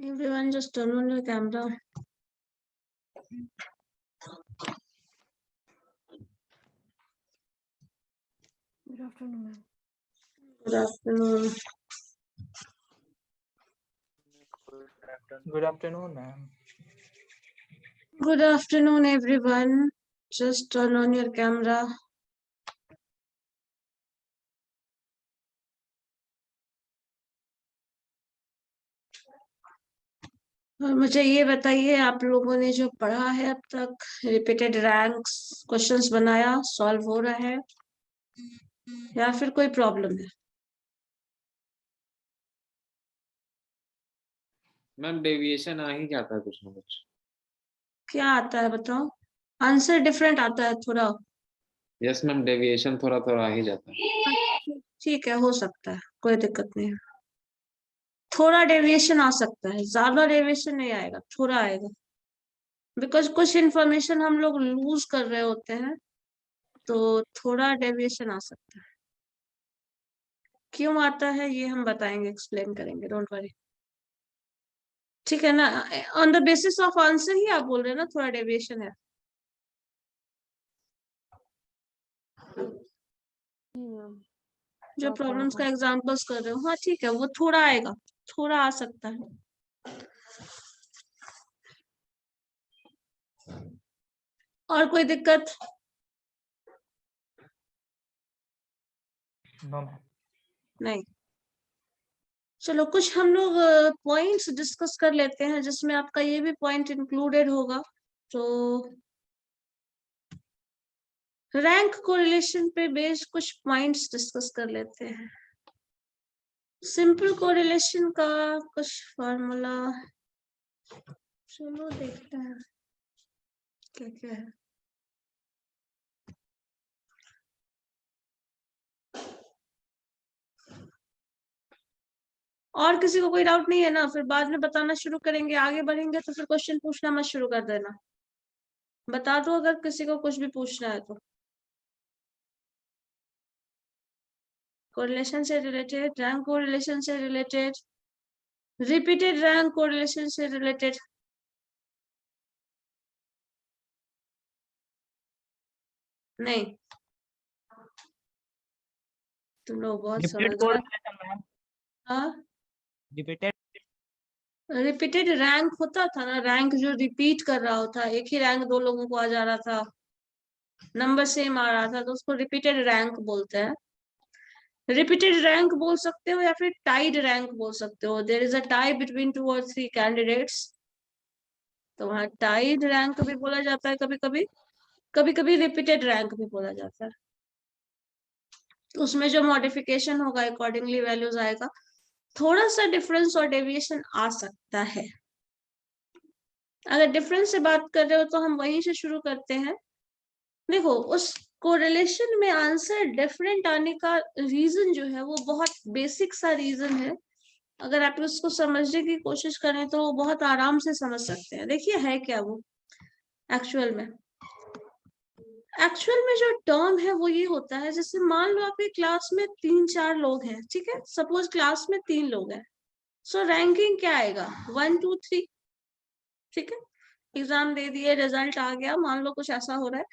Everyone just turn on your camera. Good afternoon, ma'am. Good afternoon. Good afternoon, ma'am. Good afternoon, everyone. Just turn on your camera. और मुझे ये बताइए, आप लोगों ने जो पढ़ा है अब तक, रिपीटेड रैंक्स क्वेश्चंस बनाया, सॉल्व हो रहा है या फिर कोई प्रॉब्लम है? मैम डेविएशन आ ही जाता है कुछ ना कुछ। क्या आता है बताओ? आंसर डिफरेंट आता है थोड़ा। यस मैम, डेविएशन थोड़ा थोड़ा आ ही जाता है। ठीक है, हो सकता है, कोई दिक्कत नहीं है। थोड़ा डेविएशन आ सकता है, ज्यादा डेविएशन नहीं आएगा, थोड़ा आएगा। बिकॉज कुछ इंफॉर्मेशन हम लोग लूज कर रहे होते हैं, तो थोड़ा डेविएशन आ सकता है। क्यों आता है ये हम बताएंगे, एक्सप्लेन करेंगे, डोंट वरी। ठीक है ना? On the basis of answer ही आप बोल रहे हैं ना थोड़ा डेविएशन है? जो प्रॉब्लम्स का एग्जांपल्स कर रहे हो, हाँ ठीक है, वो थोड़ा आएगा, थोड़ा आ सकता है। और कोई दिक्कत? No, ma'am. नहीं। चलो कुछ हम लोग पॉइंट्स डिस्कस कर लेते हैं जिसमें आपका ये भी पॉइंट इंक्लूडेड होगा। तो रैंक कोरिलेशन पे बेस्ड कुछ पॉइंट्स डिस्कस कर लेते हैं। सिंपल कोरिलेशन का कुछ फॉर्मूला, चलो देखते हैं क्या क्या है। और किसी को कोई डाउट नहीं है ना? फिर बाद में बताना शुरू करेंगे, आगे बढ़ेंगे तो फिर क्वेश्चन पूछना मत शुरू कर देना। बता दो अगर किसी को कुछ भी पूछना है तो। कोरिलेशन से रिलेटेड, रैंक कोरिलेशन से रिलेटेड, रिपीटेड रैंक कोरिलेशन से रिलेटेड। नहीं, तुम लोग बहुत समझदार। हाँ, रिपीटेड रैंक होता था ना, रैंक जो रिपीट कर रहा होता, एक ही रैंक दो लोगों को आ जा रहा था, नंबर सेम आ रहा था, तो उसको रिपीटेड रैंक बोलते हैं। रिपीटेड रैंक बोल सकते हो या फिर टाइड रैंक बोल सकते हो। There is a tie between 2 और 3 कैंडिडेट्स, तो वहां टाइड रैंक भी बोला जाता है कभी कभी, कभी कभी रिपीटेड रैंक भी बोला जाता है। तो उसमें जो मॉडिफिकेशन होगा अकॉर्डिंगली वैल्यूज आएगा, थोड़ा सा डिफरेंस और डेविएशन आ सकता है। अगर डिफरेंस से बात कर रहे हो तो हम वहीं से शुरू करते हैं। देखो, उस कोरिलेशन में आंसर डिफरेंट आने का रीजन जो है वो बहुत बेसिक सा रीजन है। अगर आप उसको समझने की कोशिश करें तो बहुत आराम से समझ सकते हैं। देखिए है क्या वो एक्चुअल में जो टर्म है वो ये होता है, जैसे मान लो आपके क्लास में 3-4 लोग हैं, ठीक है, सपोज क्लास में 3 लोग हैं, सो रैंकिंग क्या आएगा? 1 2 3, ठीक है। एग्जाम दे दिए, रिजल्ट आ गया, मान लो कुछ ऐसा हो रहा है,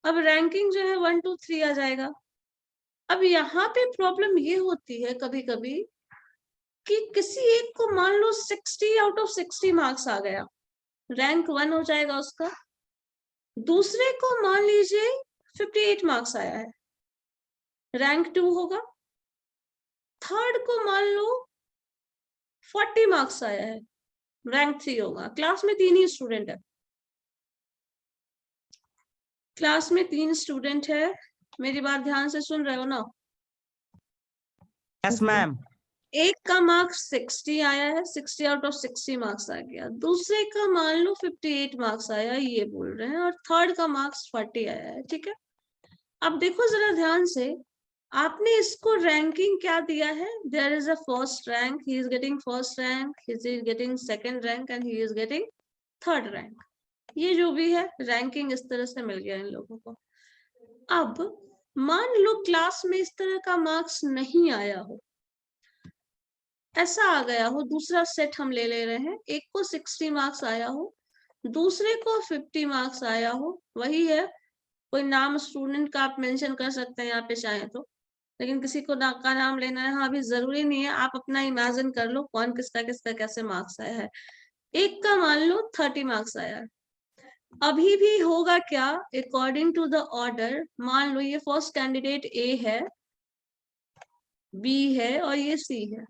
अब रैंकिंग जो है 1 2 3 आ जाएगा। अब यहाँ पे प्रॉब्लम ये होती है कभी कभी कि किसी एक को मान लो 60 आउट ऑफ 60 मार्क्स आ गया, रैंक 1 हो जाएगा उसका। दूसरे को मान लीजिए 58 मार्क्स आया है, रैंक 2 होगा। थर्ड को मान लो 40 मार्क्स आया है, रैंक 3 होगा। क्लास में 3 ही स्टूडेंट है, क्लास में 3 स्टूडेंट है, मेरी बात ध्यान से सुन रहे हो ना? Yes ma'am. एक का मार्क्स 60 आया है, 60 आउट ऑफ 60 मार्क्स आ गया। दूसरे का मान लो 58 मार्क्स आया, ये बोल रहे हैं, और थर्ड का मार्क्स 40 आया है, ठीक है। अब देखो जरा ध्यान से, आपने इसको रैंकिंग क्या दिया है? There is a first rank, he is getting first rank, he is getting second rank and he is getting third rank. ये जो भी है रैंकिंग इस तरह से मिल गया इन लोगों को। अब मान लो क्लास में इस तरह का मार्क्स नहीं आया हो, ऐसा आ गया हो, दूसरा सेट हम ले रहे हैं, एक को 60 मार्क्स आया हो, दूसरे को 50 मार्क्स आया हो, वही है, कोई नाम स्टूडेंट का आप मेंशन कर सकते हैं यहाँ पे चाहे तो, लेकिन किसी को का नाम लेना है, हाँ अभी जरूरी नहीं है, आप अपना इमेजिन कर लो कौन किसका किसका कैसे मार्क्स आया है। एक का मान लो 30 मार्क्स आया है, अभी भी होगा क्या, अकॉर्डिंग टू द ऑर्डर, मान लो ये फर्स्ट कैंडिडेट ए है, बी है और ये सी है।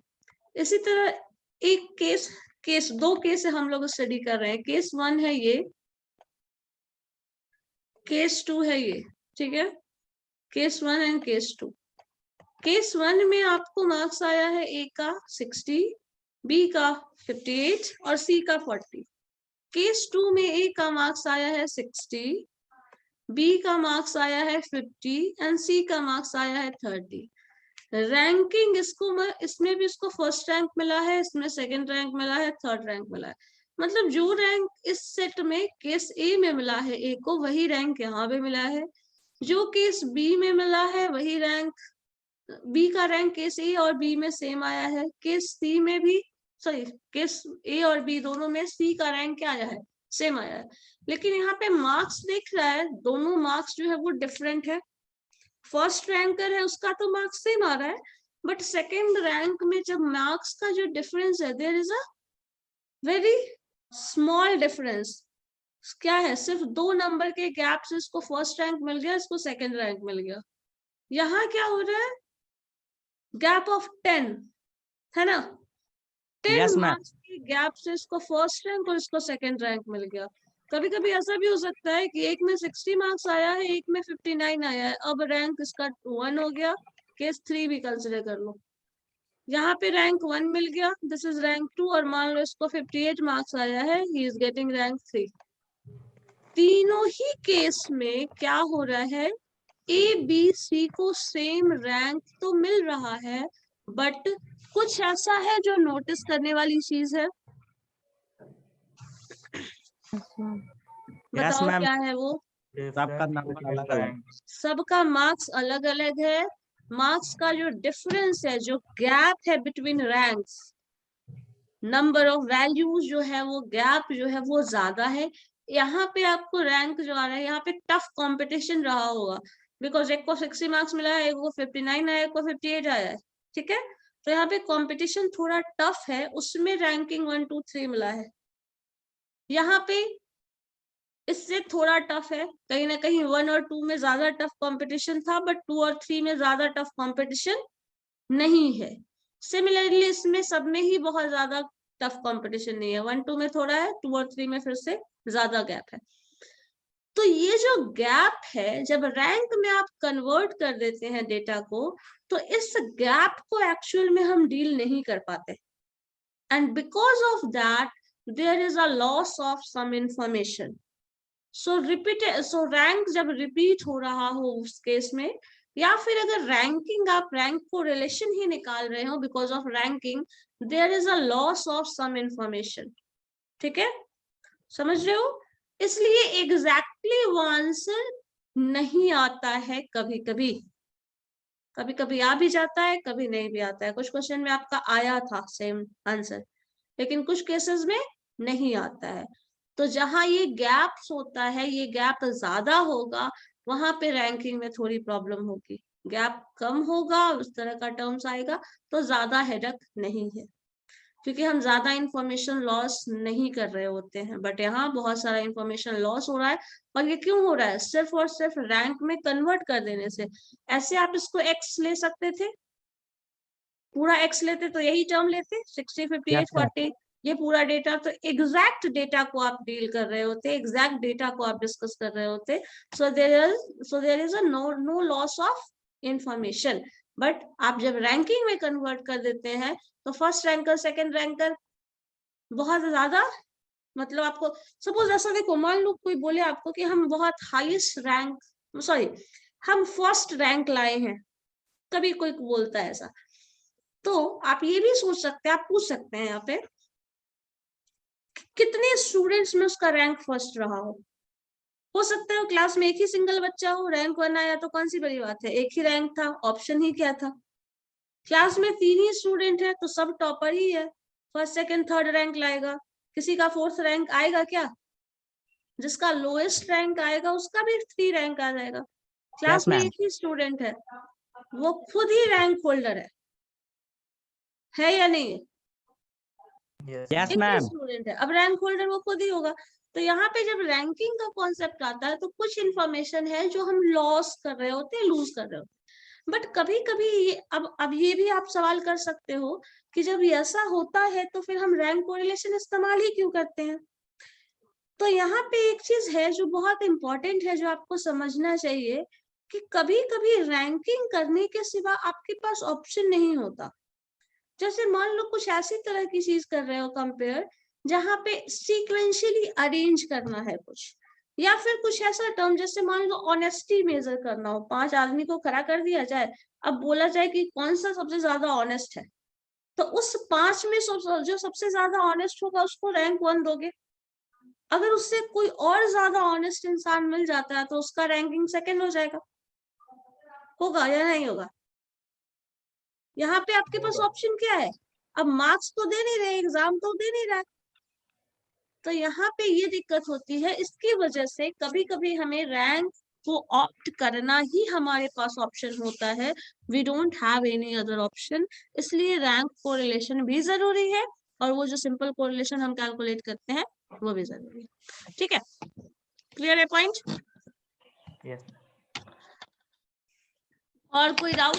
इसी तरह एक केस दो केस हम लोग स्टडी कर रहे हैं, केस 1 है ये, केस 2 है ये, ठीक है, केस 1 एंड केस 2। केस 1 में आपको मार्क्स आया है ए का 60, बी का 58 और सी का 40। केस 2 में ए का मार्क्स आया है 60, बी का मार्क्स आया है 50 एंड सी का मार्क्स आया है 30। रैंकिंग इसमें भी इसको फर्स्ट रैंक मिला है, इसमें सेकंड रैंक मिला है, थर्ड रैंक मिला है। मतलब जो रैंक इस सेट में केस ए में मिला है ए को, वही रैंक यहाँ पे मिला है। जो केस बी में मिला है वही रैंक, बी का रैंक केस ए और बी में सेम आया है। केस सी में भी, सॉरी, केस ए और बी दोनों में सी का रैंक क्या आया है, सेम आया है। लेकिन यहाँ पे मार्क्स दिख रहा है, दोनों मार्क्स जो है वो डिफरेंट है। फर्स्ट रैंकर है उसका तो मार्क्स सेम आ रहा है, बट सेकेंड रैंक में जब मार्क्स का जो डिफरेंस है, there is a very small difference. क्या है, सिर्फ 2 नंबर के गैप से इसको फर्स्ट रैंक मिल गया, इसको सेकेंड रैंक मिल गया। यहाँ क्या हो रहा है, गैप ऑफ 10 है ना, 10 यस मैम। मार्क्स के गैप से इसको फर्स्ट रैंक और इसको सेकेंड रैंक मिल गया। कभी कभी ऐसा भी हो सकता है कि एक में 60 मार्क्स आया है, एक में 59 आया है, अब रैंक इसका 1 हो गया। केस 3 भी कंसिडर कर लो, यहाँ पे रैंक 1 मिल गया, दिस इज रैंक 2, और मान लो इसको 58 मार्क्स आया है, ही इज गेटिंग रैंक 3। तीनों ही केस में क्या हो रहा है, ए बी सी को सेम रैंक तो मिल रहा है, बट कुछ ऐसा है जो नोटिस करने वाली चीज है। बताओ मैम। क्या है वो, सबका नंबर अलग अलग। सबका मार्क्स अलग अलग है। मार्क्स का जो डिफरेंस है, जो गैप है between ranks, number of values जो है वो गैप जो है वो ज्यादा है। यहाँ पे आपको रैंक जो आ रहा है, यहाँ पे टफ कंपटीशन रहा होगा, बिकॉज एक को 60 मार्क्स मिला है, एक को 59 आया, एक को 58 आया है, ठीक है। तो यहाँ पे कंपटीशन थोड़ा टफ है, उसमें रैंकिंग 1 2 3 मिला है। यहाँ पे इससे थोड़ा टफ है, कहीं ना कहीं 1 और 2 में ज्यादा टफ कंपटीशन था, बट 2 और 3 में ज्यादा टफ कंपटीशन नहीं है। सिमिलरली इसमें सब में ही बहुत ज्यादा टफ कंपटीशन नहीं है, 1 2 में थोड़ा है, 2 और 3 में फिर से ज्यादा गैप है। तो ये जो गैप है, जब रैंक में आप कन्वर्ट कर देते हैं डेटा को, तो इस गैप को एक्चुअल में हम डील नहीं कर पाते, and because of that there is a loss of some information. So rank जब रिपीट हो रहा हो उस केस में, या फिर अगर रैंकिंग, आप रैंक को रिलेशन ही निकाल रहे हो, because of ranking there is a loss of some information, ठीक है, समझ रहे हो। इसलिए एग्जैक्टली वो आंसर नहीं आता है, कभी कभी, कभी कभी आ भी जाता है, कभी नहीं भी आता है। कुछ क्वेश्चन में आपका आया था सेम आंसर, लेकिन कुछ केसेस में नहीं आता है। तो जहां ये गैप्स होता है, ये गैप ज्यादा होगा, वहां पे रैंकिंग में थोड़ी प्रॉब्लम होगी। गैप कम होगा, उस तरह का टर्म्स आएगा, तो ज्यादा हेडक नहीं है, क्योंकि हम ज्यादा इंफॉर्मेशन लॉस नहीं कर रहे होते हैं। बट यहाँ बहुत सारा इंफॉर्मेशन लॉस हो रहा है, और ये क्यों हो रहा है, सिर्फ और सिर्फ रैंक में कन्वर्ट कर देने से। ऐसे आप इसको एक्स ले सकते थे, पूरा एक्स लेते तो यही टर्म लेते, 60 58 40, ये पूरा डेटा, तो एग्जैक्ट डेटा को आप डील कर रहे होते, एग्जैक्ट डेटा को आप डिस्कस कर रहे होते। So there is a no loss of information. But आप जब रैंकिंग में कन्वर्ट कर देते हैं, तो फर्स्ट रैंकर सेकंड रैंकर बहुत ज्यादा, मतलब आपको सपोज ऐसा देखो, मान लो कोई बोले आपको कि हम बहुत हाईएस्ट रैंक, सॉरी, हम फर्स्ट रैंक लाए हैं, कभी कोई बोलता है ऐसा, तो आप ये भी सोच सकते हैं, आप पूछ सकते हैं यहाँ पे कितने स्टूडेंट्स में उसका रैंक फर्स्ट रहा हो सकता है क्लास में एक ही सिंगल बच्चा हो, रैंक 1 आया, तो कौन सी बड़ी बात है, एक ही रैंक था, ऑप्शन ही क्या था, क्लास में 3 ही स्टूडेंट है तो सब टॉपर ही है, फर्स्ट सेकंड थर्ड रैंक लाएगा। किसी का 4th रैंक आएगा क्या? जिसका लोएस्ट रैंक आएगा उसका भी 3 रैंक आ जाएगा। क्लास में ma'am. एक ही स्टूडेंट है, वो खुद ही रैंक होल्डर है या नहीं? Yes, एक ही ma'am. स्टूडेंट है, अब रैंक होल्डर वो खुद ही होगा। तो यहाँ पे जब रैंकिंग का कॉन्सेप्ट आता है तो कुछ इंफॉर्मेशन है जो हम लॉस कर रहे होते हैं, लूज कर रहे होते हैं। बट कभी कभी ये अब ये भी आप सवाल कर सकते हो कि जब ऐसा होता है तो फिर हम रैंक कोरिलेशन इस्तेमाल ही क्यों करते हैं? तो यहाँ पे एक चीज है जो बहुत इंपॉर्टेंट है, जो आपको समझना चाहिए कि कभी कभी रैंकिंग करने के सिवा आपके पास ऑप्शन नहीं होता। जैसे मान लो कुछ ऐसी तरह की चीज कर रहे हो कंपेयर, जहां पे सीक्वेंशियली अरेंज करना है कुछ, या फिर कुछ ऐसा टर्म जैसे मान लो ऑनेस्टी मेजर करना हो, 5 आदमी को खड़ा कर दिया जाए, अब बोला जाए कि कौन सा सबसे ज्यादा ऑनेस्ट है, तो उस 5 में जो सबसे ज्यादा ऑनेस्ट होगा उसको रैंक 1 दोगे। अगर उससे कोई और ज्यादा ऑनेस्ट इंसान मिल जाता है तो उसका रैंकिंग सेकंड हो जाएगा। होगा या नहीं होगा? यहाँ पे आपके पास ऑप्शन क्या है? अब मार्क्स तो दे नहीं रहे, एग्जाम तो दे नहीं रहा है, तो यहाँ पे ये दिक्कत होती है। इसकी वजह से कभी कभी हमें रैंक को ऑप्ट करना ही हमारे पास ऑप्शन होता है, we don't have any other option. इसलिए रैंक कोरिलेशन भी जरूरी है, और वो जो सिंपल कोरिलेशन हम कैलकुलेट करते हैं वो भी जरूरी है। ठीक है, क्लियर है पॉइंट? Yes. और कोई डाउट?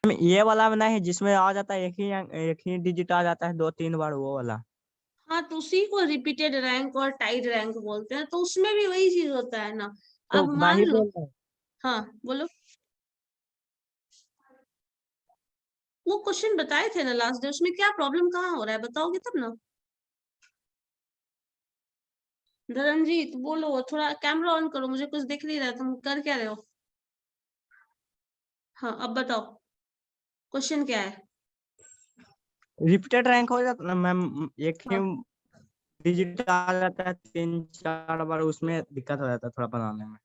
ये वाला बना है जिसमें आ जाता है एक ही डिजिट आ जाता है 2-3 बार, वो वाला। हाँ, तो उसी को रिपीटेड रैंक और टाइड रैंक बोलते हैं। तो उसमें भी वही चीज होता है ना। तो अब मान वही लो, बोल रहा हूँ। हाँ बोलो, वो क्वेश्चन बताए थे ना लास्ट डे, उसमें क्या प्रॉब्लम कहाँ हो रहा है बताओगे तब ना। धर्मजीत बोलो, थोड़ा कैमरा ऑन करो, मुझे कुछ दिख नहीं रहा, तुम कर क्या रहे हो? हाँ अब बताओ, क्वेश्चन क्या है? रिपीटेड रैंक हो जाता ना मैम, एक ही हाँ, डिजिट आ जाता है 3-4 बार, उसमें दिक्कत हो जाता है थोड़ा बनाने में।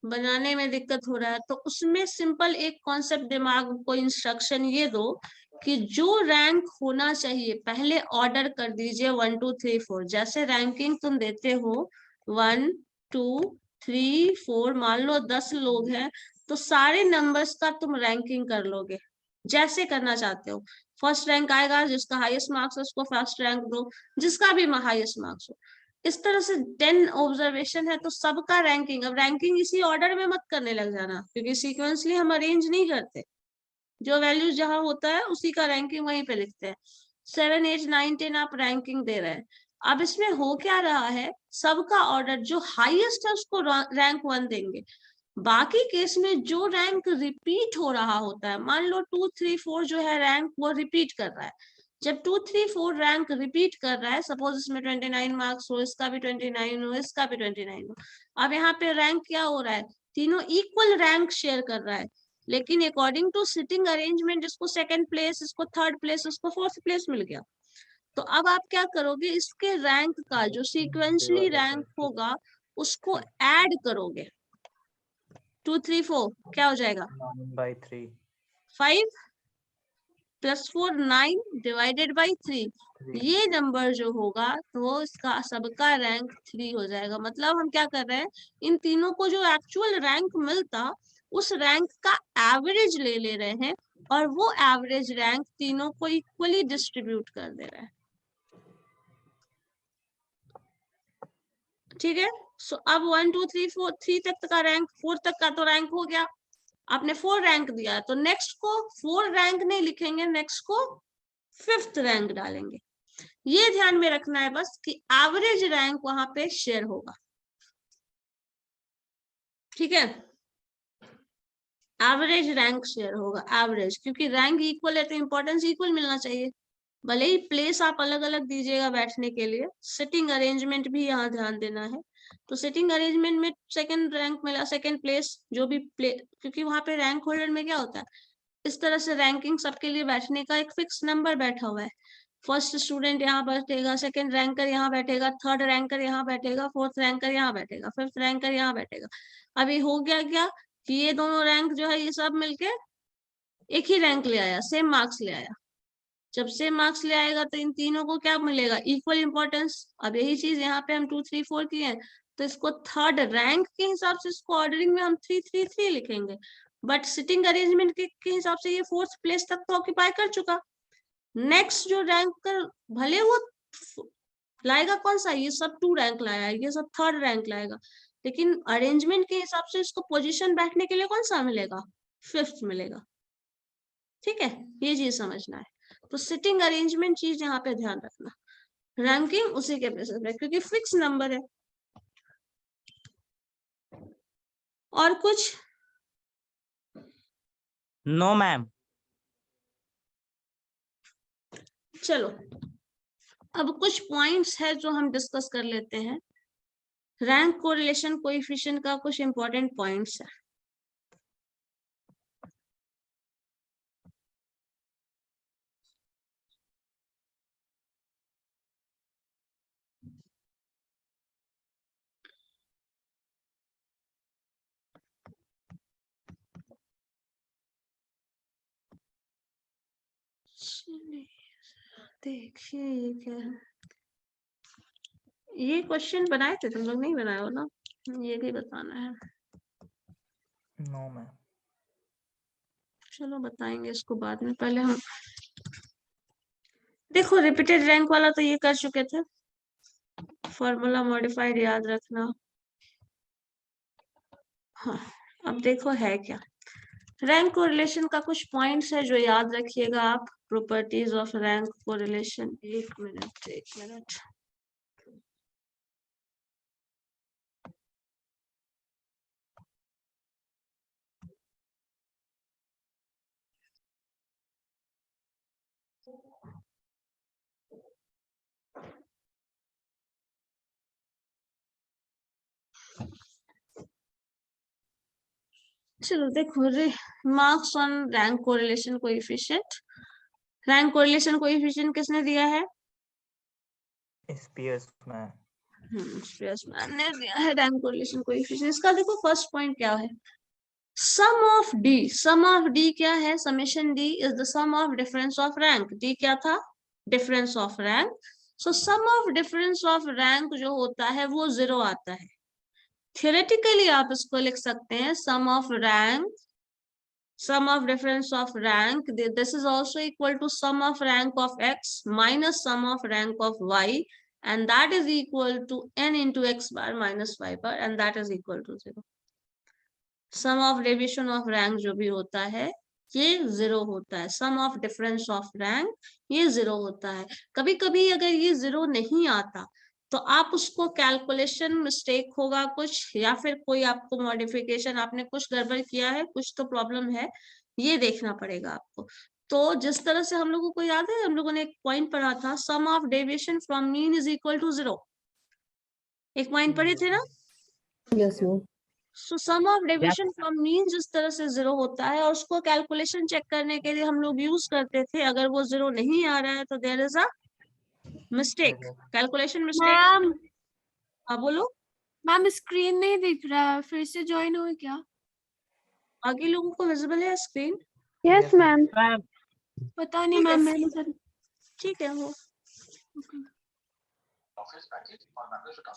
बनाने में दिक्कत हो रहा है तो उसमें सिंपल एक कॉन्सेप्ट दिमाग को इंस्ट्रक्शन ये दो कि जो रैंक होना चाहिए पहले ऑर्डर कर दीजिए 1 2 3 4। जैसे रैंकिंग तुम देते हो 1 2 3 4, मान लो 10 लोग हैं तो सारे नंबर्स का तुम रैंकिंग कर लोगे जैसे करना चाहते हो। फर्स्ट रैंक आएगा, जिसका हाईएस्ट मार्क्स है उसको फर्स्ट रैंक दो, जिसका भी हाईएस्ट मार्क्स हो। इस तरह से 10 ऑब्जर्वेशन है तो सबका रैंकिंग, अब रैंकिंग इसी ऑर्डर में मत करने लग जाना, क्योंकि सीक्वेंसली हम अरेंज नहीं करते, जो वैल्यूज जहां होता है उसी का रैंकिंग वहीं पे लिखते हैं। 7 8 9 10 आप रैंकिंग दे रहे हैं। अब इसमें हो क्या रहा है, सबका ऑर्डर जो हाईएस्ट है उसको रैंक 1 देंगे। बाकी केस में जो रैंक रिपीट हो रहा होता है, मान लो 2 3 4 जो है रैंक वो रिपीट कर रहा है, जब 2 3 4 रैंक रिपीट कर रहा है, सपोज इसमें 29 मार्क्स हो, इसका भी 29 हो, इसका भी 29 हो, अब यहाँ पे रैंक क्या हो रहा है, तीनों इक्वल रैंक शेयर कर रहा है, लेकिन अकॉर्डिंग टू सिटिंग अरेंजमेंट इसको सेकंड प्लेस, इसको थर्ड प्लेस, इसको फोर्थ प्लेस मिल गया। तो अब आप क्या करोगे, इसके रैंक का जो सीक्वेंशली रैंक होगा उसको ऐड करोगे। 2 3 4 क्या हो जाएगा, 9/3 5 + 4 9 ÷ 3। ये नंबर जो होगा तो इसका सबका रैंक 3 हो जाएगा। मतलब हम क्या कर रहे हैं, इन तीनों को जो एक्चुअल रैंक मिलता उस रैंक का एवरेज ले रहे हैं, और वो एवरेज रैंक तीनों को इक्वली डिस्ट्रीब्यूट कर दे रहा है। ठीक है, सो अब 1 2 3 4 3 तक का रैंक, 4 तक का तो रैंक हो गया। आपने 4 रैंक दिया तो नेक्स्ट को 4 रैंक नहीं लिखेंगे, नेक्स्ट को 5th रैंक डालेंगे। ये ध्यान में रखना है बस कि एवरेज रैंक वहां पे शेयर होगा। ठीक है, एवरेज रैंक शेयर होगा, एवरेज, क्योंकि रैंक इक्वल है तो इंपॉर्टेंस इक्वल मिलना चाहिए। भले ही प्लेस आप अलग अलग दीजिएगा बैठने के लिए, सिटिंग अरेंजमेंट भी यहाँ ध्यान देना है। तो सिटिंग अरेंजमेंट में सेकंड रैंक मिला, सेकंड प्लेस जो भी क्योंकि वहां पे रैंक होल्डर में क्या होता है, इस तरह से रैंकिंग सबके लिए बैठने का एक फिक्स नंबर बैठा हुआ है। फर्स्ट स्टूडेंट यहाँ बैठेगा, सेकंड रैंकर यहाँ बैठेगा, थर्ड रैंकर यहाँ बैठेगा, फोर्थ रैंकर यहाँ बैठेगा, फिफ्थ रैंकर यहाँ बैठेगा। अभी हो गया क्या कि ये दोनों रैंक जो है ये सब मिलके एक ही रैंक ले आया, सेम मार्क्स ले आया। जब सेम मार्क्स ले आएगा तो इन तीनों को क्या मिलेगा, इक्वल इंपॉर्टेंस। अब यही चीज यहाँ पे हम 2 3 4 किए हैं, तो इसको थर्ड रैंक के हिसाब से इसको ऑर्डरिंग में हम 3 3 3 लिखेंगे, बट सिटिंग अरेंजमेंट के हिसाब से ये 4th प्लेस तक तो ऑक्यूपाई कर चुका। नेक्स्ट जो रैंक कर भले वो लाएगा कौन सा, ये सब 2 रैंक लाया है, ये सब 3rd रैंक लाएगा, लेकिन अरेंजमेंट के हिसाब से इसको पोजीशन बैठने के लिए कौन सा मिलेगा, 5th मिलेगा। ठीक है, ये चीज समझना है। तो सिटिंग अरेंजमेंट चीज यहाँ पे ध्यान रखना, रैंकिंग उसी के बेसिस पे, क्योंकि फिक्स नंबर है। और कुछ? No ma'am. चलो अब कुछ पॉइंट्स है जो हम डिस्कस कर लेते हैं। रैंक कोरिलेशन कोएफिशिएंट का कुछ इंपॉर्टेंट पॉइंट्स है। देखिए ये क्या है, ये क्वेश्चन बनाए थे तुम लोग, नहीं बनाए हो ना, ये भी बताना है। No ma'am. चलो बताएंगे इसको बाद में, पहले हम देखो रिपीटेड रैंक वाला तो ये कर चुके थे, फॉर्मूला मॉडिफाइड याद रखना। हाँ अब देखो है क्या, रैंक कोरिलेशन का कुछ पॉइंट्स है जो याद रखिएगा आप। प्रॉपर्टीज ऑफ रैंक कोरिलेशन, एक मिनट। चलो देखो, marks on rank correlation coefficient. Rank correlation coefficient किसने दिया है? Spheres ma'am. स्पीयर्स मैन ने दिया है रैंक कोरिलेशन कोएफिशिएंट। इसका देखो फर्स्ट पॉइंट क्या है, sum of D. Sum of D क्या है, summation D is the sum of difference of rank. D क्या था, difference of rank. So sum of difference of rank जो होता है वो 0 आता है। थियोरेटिकली आप इसको लिख सकते हैं sum of rank, sum of difference of rank, this is also equal to sum of rank of x minus sum of rank of y, and that is equal to n into x bar minus y bar, and that is equal to 0. sum of deviation of rank जो भी होता है ये 0 होता है, sum of difference of rank ये 0 होता है। कभी कभी अगर ये 0 नहीं आता तो आप उसको कैलकुलेशन मिस्टेक होगा कुछ, या फिर कोई आपको मॉडिफिकेशन, आपने कुछ गड़बड़ किया है, कुछ तो प्रॉब्लम है, ये देखना पड़ेगा आपको। तो जिस तरह से हम लोगों को याद है, हम लोगों ने एक पॉइंट पढ़ा था, sum of deviation from mean is equal to 0, एक पॉइंट पढ़े थे ना। Yes, ma'am. So sum of deviation from mean जिस तरह से 0 होता है, और उसको कैलकुलेशन चेक करने के लिए हम लोग यूज करते थे, अगर वो 0 नहीं आ रहा है तो there is a mistake, calculation mistake. Ma'am हाँ बोलो। मैम स्क्रीन नहीं दिख रहा है, फिर से ज्वाइन हो क्या? आगे लोगों को विजिबल है स्क्रीन? Yes ma'am. मैम पता नहीं ठीक है, मैम, मैंने सर। ठीक है वो।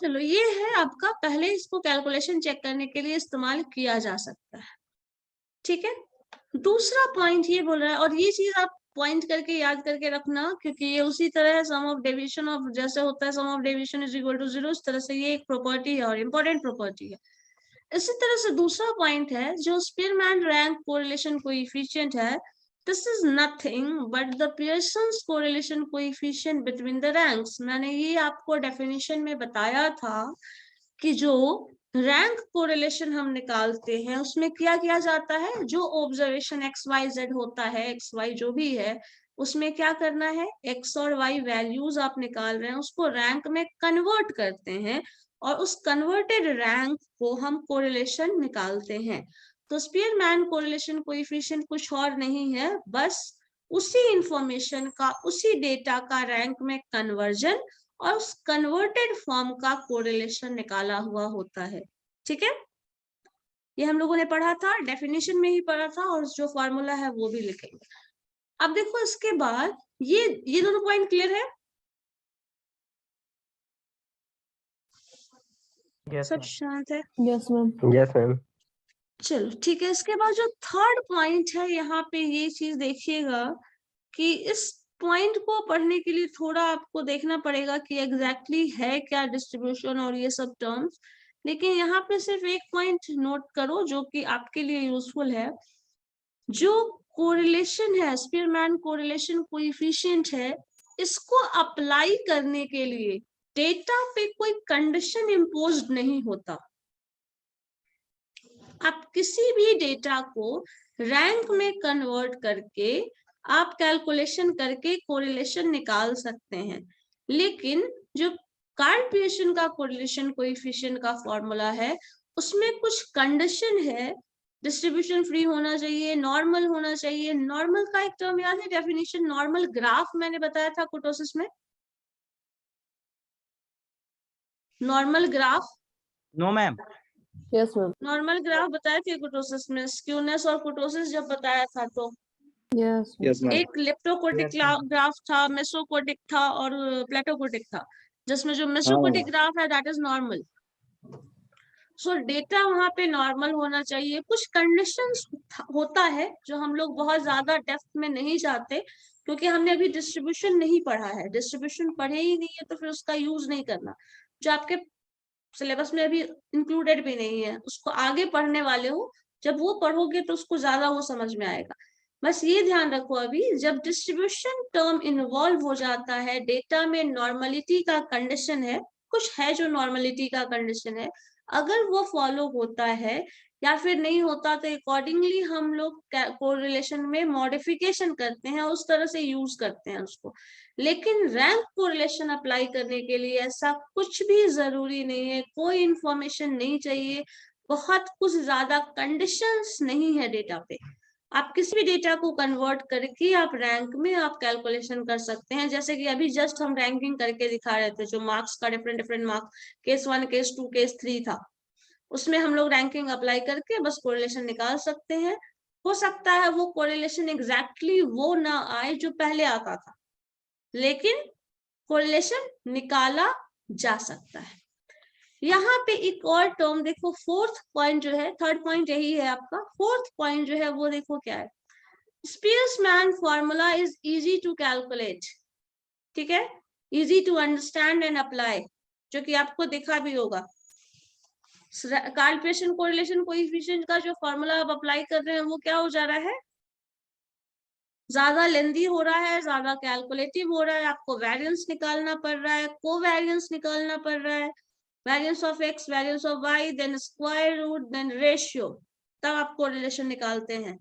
चलो ये है आपका, पहले इसको कैलकुलेशन चेक करने के लिए इस्तेमाल किया जा सकता है। ठीक है, दूसरा पॉइंट ये बोल रहा है, और ये चीज आप पॉइंट करके याद करके रखना, क्योंकि ये उसी तरह है, सम ऑफ डेविएशन ऑफ, जैसे होता है sum of deviation is equal to 0, इस तरह से ये एक प्रॉपर्टी है और इम्पोर्टेंट प्रॉपर्टी है। इसी तरह से दूसरा पॉइंट है जो स्पीयरमैन रैंक कोरिलेशन कोएफिशिएंट है, this is nothing but the Pearson's correlation coefficient between the ranks। मैंने ये आपको डेफिनेशन में बताया था कि जो रैंक कोरिलेशन हम निकालते हैं उसमें क्या किया जाता है, जो ऑब्जर्वेशन XYZ होता है, XY जो भी है, उसमें क्या करना है, X और Y वैल्यूज आप निकाल रहे हैं उसको रैंक में कन्वर्ट करते हैं, और उस कन्वर्टेड रैंक को हम कोरिलेशन निकालते हैं। तो स्पीयरमैन कोरिलेशन कोएफिशिएंट कुछ और नहीं है, बस उसी इंफॉर्मेशन का, उसी डेटा का रैंक में कन्वर्जन और उस कन्वर्टेड फॉर्म का कोरिलेशन निकाला हुआ होता है। ठीक है, ये हम लोगों ने पढ़ा था, डेफिनेशन में ही पढ़ा था, और जो फॉर्मूला है वो भी लिखेंगे। अब देखो इसके बाद ये दोनों पॉइंट क्लियर है? यस सब शांत है? Yes ma'am. Yes ma'am. चलो ठीक है। इसके बाद जो थर्ड पॉइंट है, यहाँ पे ये चीज देखिएगा कि इस पॉइंट को पढ़ने के लिए थोड़ा आपको देखना पड़ेगा कि एग्जैक्टली है क्या डिस्ट्रीब्यूशन और ये सब टर्म्स। लेकिन यहाँ पे सिर्फ एक पॉइंट नोट करो जो कि आपके लिए यूजफुल है। जो कोरिलेशन है, स्पीयरमैन कोरिलेशन कोएफिशिएंट है, इसको अप्लाई करने के लिए डेटा पे कोई कंडीशन इम्पोज्ड नहीं होता। आप किसी भी डेटा को रैंक में कन्वर्ट करके आप कैलकुलेशन करके कोरिलेशन निकाल सकते हैं। लेकिन जो कार्ल पियर्सन का कोरिलेशन कोएफिशिएंट का फॉर्मूला है, उसमें कुछ कंडीशन है। डिस्ट्रीब्यूशन फ्री होना चाहिए, नॉर्मल होना चाहिए। नॉर्मल का एक टर्म याद है, डेफिनेशन? नॉर्मल ग्राफ मैंने बताया था कुर्टोसिस में। Normal graph, no ma'am. Yes ma'am. Normal graph बताए थे कुर्टोसिस में, स्क्यूनेस और कुर्टोसिस जब बताया था तो यस Yes, ma'am. एक लेप्टोकोटिक Yes, ma'am. ग्राफ था, मेसोकोटिक था और प्लेटोकोटिक था। जिसमें जो मेसोकोटिक ग्राफ है that is normal. So data वहां पे नॉर्मल होना चाहिए। कुछ कंडीशंस होता है जो हम लोग बहुत ज्यादा डेप्थ में नहीं जाते, क्योंकि हमने अभी डिस्ट्रीब्यूशन नहीं पढ़ा है। डिस्ट्रीब्यूशन पढ़े ही नहीं है तो फिर उसका यूज नहीं करना। जो आपके सिलेबस में अभी इंक्लूडेड भी नहीं है, उसको आगे पढ़ने वाले हो, जब वो पढ़ोगे तो उसको ज्यादा वो समझ में आएगा। बस ये ध्यान रखो, अभी जब डिस्ट्रीब्यूशन टर्म इन्वॉल्व हो जाता है, डेटा में नॉर्मलिटी का कंडीशन है, कुछ है जो नॉर्मलिटी का कंडीशन है, अगर वो फॉलो होता है या फिर नहीं होता तो अकॉर्डिंगली हम लोग कोरिलेशन में मॉडिफिकेशन करते हैं, उस तरह से यूज करते हैं उसको। लेकिन रैंक कोरिलेशन अप्लाई करने के लिए ऐसा कुछ भी जरूरी नहीं है, कोई इंफॉर्मेशन नहीं चाहिए, बहुत कुछ ज्यादा कंडीशंस नहीं है डेटा पे। आप किसी भी डेटा को कन्वर्ट करके आप रैंक में आप कैलकुलेशन कर सकते हैं। जैसे कि अभी जस्ट हम रैंकिंग करके दिखा रहे थे, जो मार्क्स का different different marks, case 1, case 2, case 3 था, उसमें हम लोग रैंकिंग अप्लाई करके बस कोरिलेशन निकाल सकते हैं। हो सकता है वो कोरिलेशन एग्जैक्टली वो ना आए जो पहले आता था, लेकिन कोरिलेशन निकाला जा सकता है। यहाँ पे एक और टर्म देखो, फोर्थ पॉइंट जो है, थर्ड पॉइंट यही है आपका, फोर्थ पॉइंट जो है वो देखो क्या है। Spearman formula is easy to calculate, ठीक है, easy to understand and apply, जो कि आपको दिखा भी होगा। कार्ल पियर्सन कोरिलेशन कोएफिशिएंट का जो फॉर्मूला आप अप्लाई कर रहे हैं वो क्या हो जा रहा है, ज्यादा लेंदी हो रहा है, ज्यादा कैलकुलेटिव हो रहा है, आपको वेरिएंस निकालना पड़ रहा है, कोवेरिएंस निकालना पड़ रहा है, variance of X, variance of Y, then square root, then ratio, तब आप कोरिलेशन निकालते हैं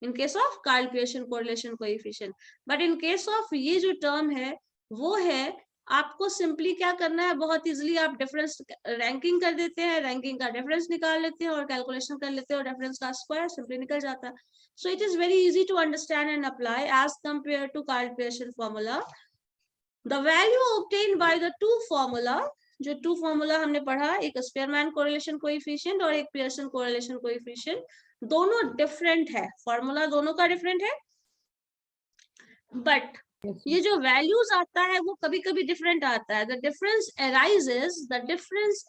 in case of Karl Pearson correlation coefficient. But in case of ये जो टर्म है वो है, आपको सिंपली क्या करना है, बहुत इजीली आप डिफरेंस रैंकिंग कर देते हैं, रैंकिंग का डिफरेंस निकाल लेते हैं और कैलकुलेशन कर लेते हैं, और डिफरेंस का स्क्वायर सिंपली निकल जाता है। So it is very easy to understand and apply as compared to Karl Pearson formula. The value obtained by the two formula, जो टू फॉर्मूला हमने पढ़ा, एक स्पीयरमैन कोरिलेशन कोएफिशिएंट और एक पियर्सन कोरिलेशन कोएफिशिएंट, दोनों डिफरेंट है, formula दोनों का डिफरेंट है, बट ये जो वैल्यूज आता है वो कभी कभी डिफरेंट आता है। The difference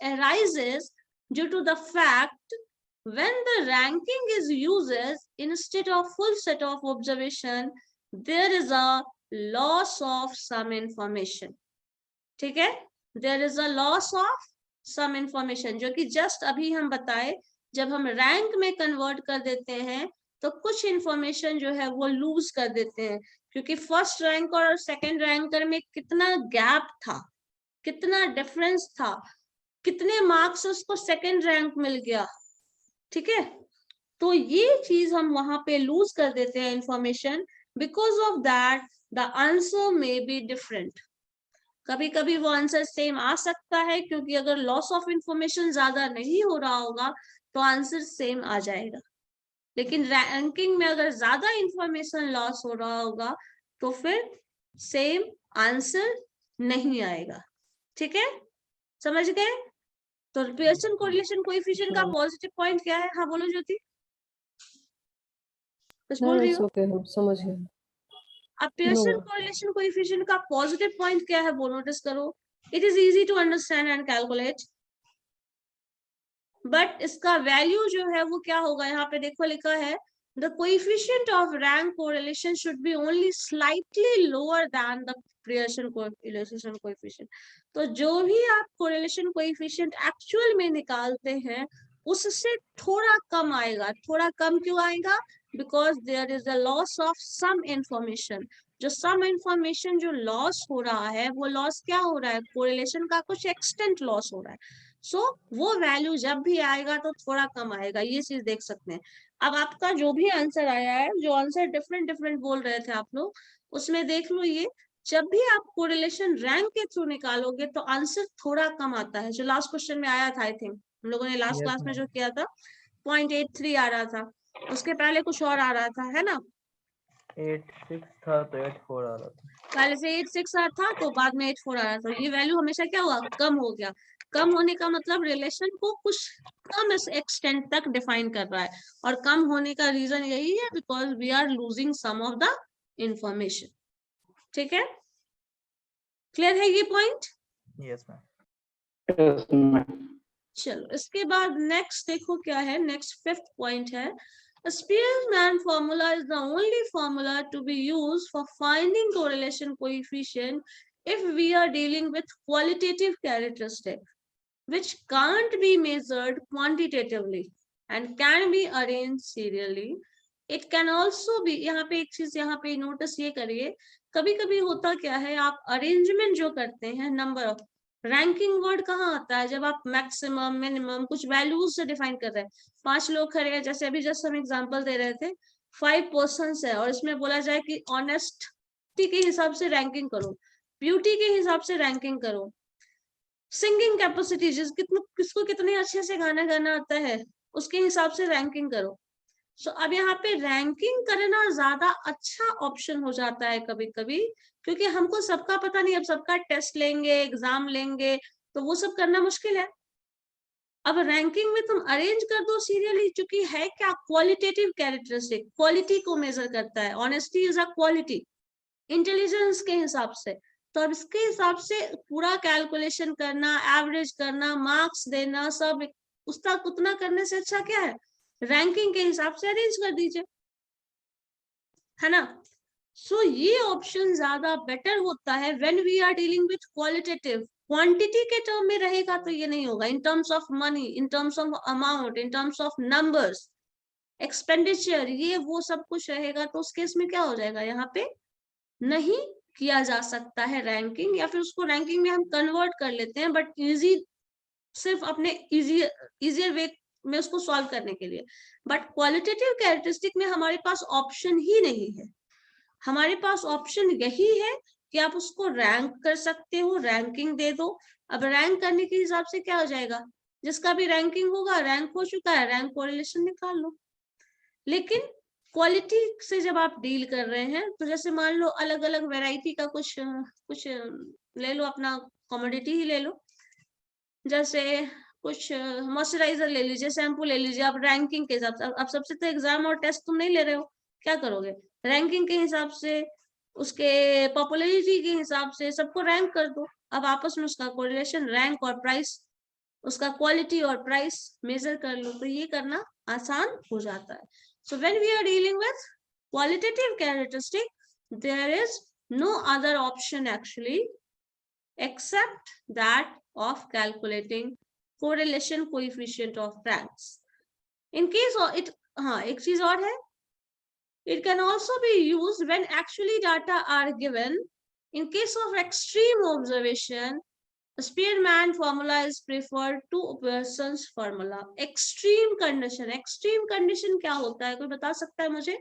arises due to the fact when the ranking is used instead of full set of observation, there is a loss of some information, ठीक है, there is a loss of some information, जो कि just अभी हम बताए, जब हम rank में कन्वर्ट कर देते हैं तो कुछ इंफॉर्मेशन जो है वो लूज कर देते हैं, क्योंकि फर्स्ट रैंक और सेकंड रैंकर में कितना गैप था, कितना डिफरेंस था, कितने मार्क्स उसको सेकंड रैंक मिल गया, ठीक है। तो ये चीज हम वहां पे लूज कर देते हैं information, because of that the answer may be different. कभी कभी वो आंसर सेम आ सकता है, क्योंकि अगर लॉस ऑफ इंफॉर्मेशन ज्यादा नहीं हो रहा होगा तो आंसर सेम आ जाएगा, लेकिन रैंकिंग में अगर ज्यादा इंफॉर्मेशन लॉस हो रहा होगा तो फिर सेम आंसर नहीं आएगा, ठीक है, समझ गए। तो पियर्सन कोरिलेशन कोएफिशिएंट का पॉजिटिव पॉइंट क्या है? हाँ बोलो ज्योति, कुछ बोल रही हो? ओके, हम समझ गए। अब पियर्सन No. कोरिलेशन कोएफिशिएंट का पॉजिटिव पॉइंट क्या है वो नोटिस करो। It is easy to understand and calculate, but इसका वैल्यू जो है वो क्या होगा? यहाँ पे देखो लिखा है the coefficient of rank correlation should be only slightly lower than the Pearson correlation coefficient. तो जो भी आप कोरिलेशन कोएफिशिएंट एक्चुअल में निकालते हैं उससे थोड़ा कम आएगा। थोड़ा कम क्यों आएगा? Because there is a loss of some information. जो सम इंफॉर्मेशन जो लॉस हो रहा है वो लॉस क्या हो रहा है? कोरिलेशन का कुछ एक्सटेंट लॉस हो रहा है। सो वो वैल्यू जब भी आएगा तो थोड़ा कम आएगा, ये चीज देख सकते हैं। अब आपका जो भी आंसर आया है, जो आंसर डिफरेंट डिफरेंट बोल रहे थे आप लोग, उसमें देख लो ये जब भी आप कोरिलेशन रैंक के थ्रू निकालोगे तो आंसर थोड़ा कम आता है। जो लास्ट क्वेश्चन में आया था, आई थिंक हम लोगों ने लास्ट क्लास में जो किया था 0.83 आ रहा था, उसके पहले कुछ और आ रहा था, है ना? 86 था तो 84 आ रहा था। पहले से 86 आ था तो बाद में 84 आ रहा था। ये वैल्यू हमेशा क्या हुआ? कम हो गया। कम होने का मतलब रिलेशन को कुछ कम एक्सटेंट तक डिफाइन कर रहा है, और कम होने का रीजन यही है because we are losing some of the information. ठीक है, क्लियर है ये point? Yes ma'am. Yes, ma'am. चलो इसके बाद नेक्स्ट देखो क्या है। नेक्स्ट 5th पॉइंट है a Spearman formula is the only formula to be used for finding correlation coefficient if we are dealing with qualitative characteristics which can't be measured quantitatively and can be arranged serially. It can also be, यहाँ पे एक चीज यहाँ पे notice ये करिए, कभी कभी होता क्या है आप अरेंजमेंट जो करते हैं नंबर ऑफ, रैंकिंग वर्ड कहाँ आता है? जब आप मैक्सिमम मिनिमम कुछ वैल्यूज से डिफाइन कर रहे हैं। 5 लोग खड़े हैं, जैसे अभी जस्ट हम एग्जांपल दे रहे थे, 5 पर्सन्स है और इसमें बोला जाए कि ऑनेस्टी के हिसाब से रैंकिंग करो, ब्यूटी के हिसाब से रैंकिंग करो, सिंगिंग कैपेसिटी किसको कितने अच्छे से गाना गाना आता है उसके हिसाब से रैंकिंग करो। सो अब यहाँ पे रैंकिंग करना ज्यादा अच्छा ऑप्शन हो जाता है कभी कभी, क्योंकि हमको सबका पता नहीं, अब सबका टेस्ट लेंगे, एग्जाम लेंगे, तो वो सब करना मुश्किल है। अब रैंकिंग में तुम अरेंज कर दो सीरियली, क्योंकि है क्या? क्वालिटेटिव कैरेक्टरिस्टिक, क्वालिटी को मेजर करता है। Honesty is a quality, intelligence के हिसाब से। तो अब इसके हिसाब से पूरा कैलकुलेशन करना, एवरेज करना, मार्क्स देना, सब उसका उतना करने से अच्छा क्या है? रैंकिंग के हिसाब से अरेंज कर दीजिए, है ना? सो ये ऑप्शन ज्यादा बेटर होता है when we are dealing with qualitative. Quantity के टर्म में रहेगा तो ये नहीं होगा, in terms of money, in terms of amount, in terms of numbers, expenditure, ये वो सब कुछ रहेगा, तो उस केस में क्या हो जाएगा? यहाँ पे नहीं किया जा सकता है रैंकिंग, या फिर उसको रैंकिंग में हम कन्वर्ट कर लेते हैं, बट इजी, सिर्फ अपने इजियर वे में उसको सॉल्व करने के लिए। बट क्वालिटेटिव कैरेक्टरिस्टिक में हमारे पास ऑप्शन ही नहीं है। हमारे पास ऑप्शन यही है कि आप उसको रैंक कर सकते हो, रैंकिंग दे दो। अब रैंक करने के हिसाब से क्या हो जाएगा? जिसका भी रैंकिंग होगा, रैंक हो चुका है, रैंक कोरिलेशन निकाल लो। लेकिन क्वालिटी से जब आप डील कर रहे हैं, तो जैसे मान लो अलग अलग वैरायटी का कुछ ले लो, अपना कमोडिटी ही ले लो, जैसे कुछ मॉइस्चराइजर ले लीजिए, शैम्पू ले लीजिए। आप रैंकिंग के हिसाब से, अब सबसे तो एग्जाम और टेस्ट तुम नहीं ले रहे हो, क्या करोगे? रैंकिंग के हिसाब से, उसके पॉपुलैरिटी के हिसाब से सबको रैंक कर दो। अब आपस में उसका कोरिलेशन, रैंक और प्राइस, उसका क्वालिटी और प्राइस मेजर कर लो, तो ये करना आसान हो जाता है। So when we are dealing with qualitative characteristic, there is no other option actually except that of calculating correlation coefficient of ranks. In case of it, हाँ एक चीज और है, it can also be used when actually data are given. In case of extreme observation, Spearman formula is preferred to Pearson's formula. Extreme condition क्या होता है? कोई बता सकता है मुझे?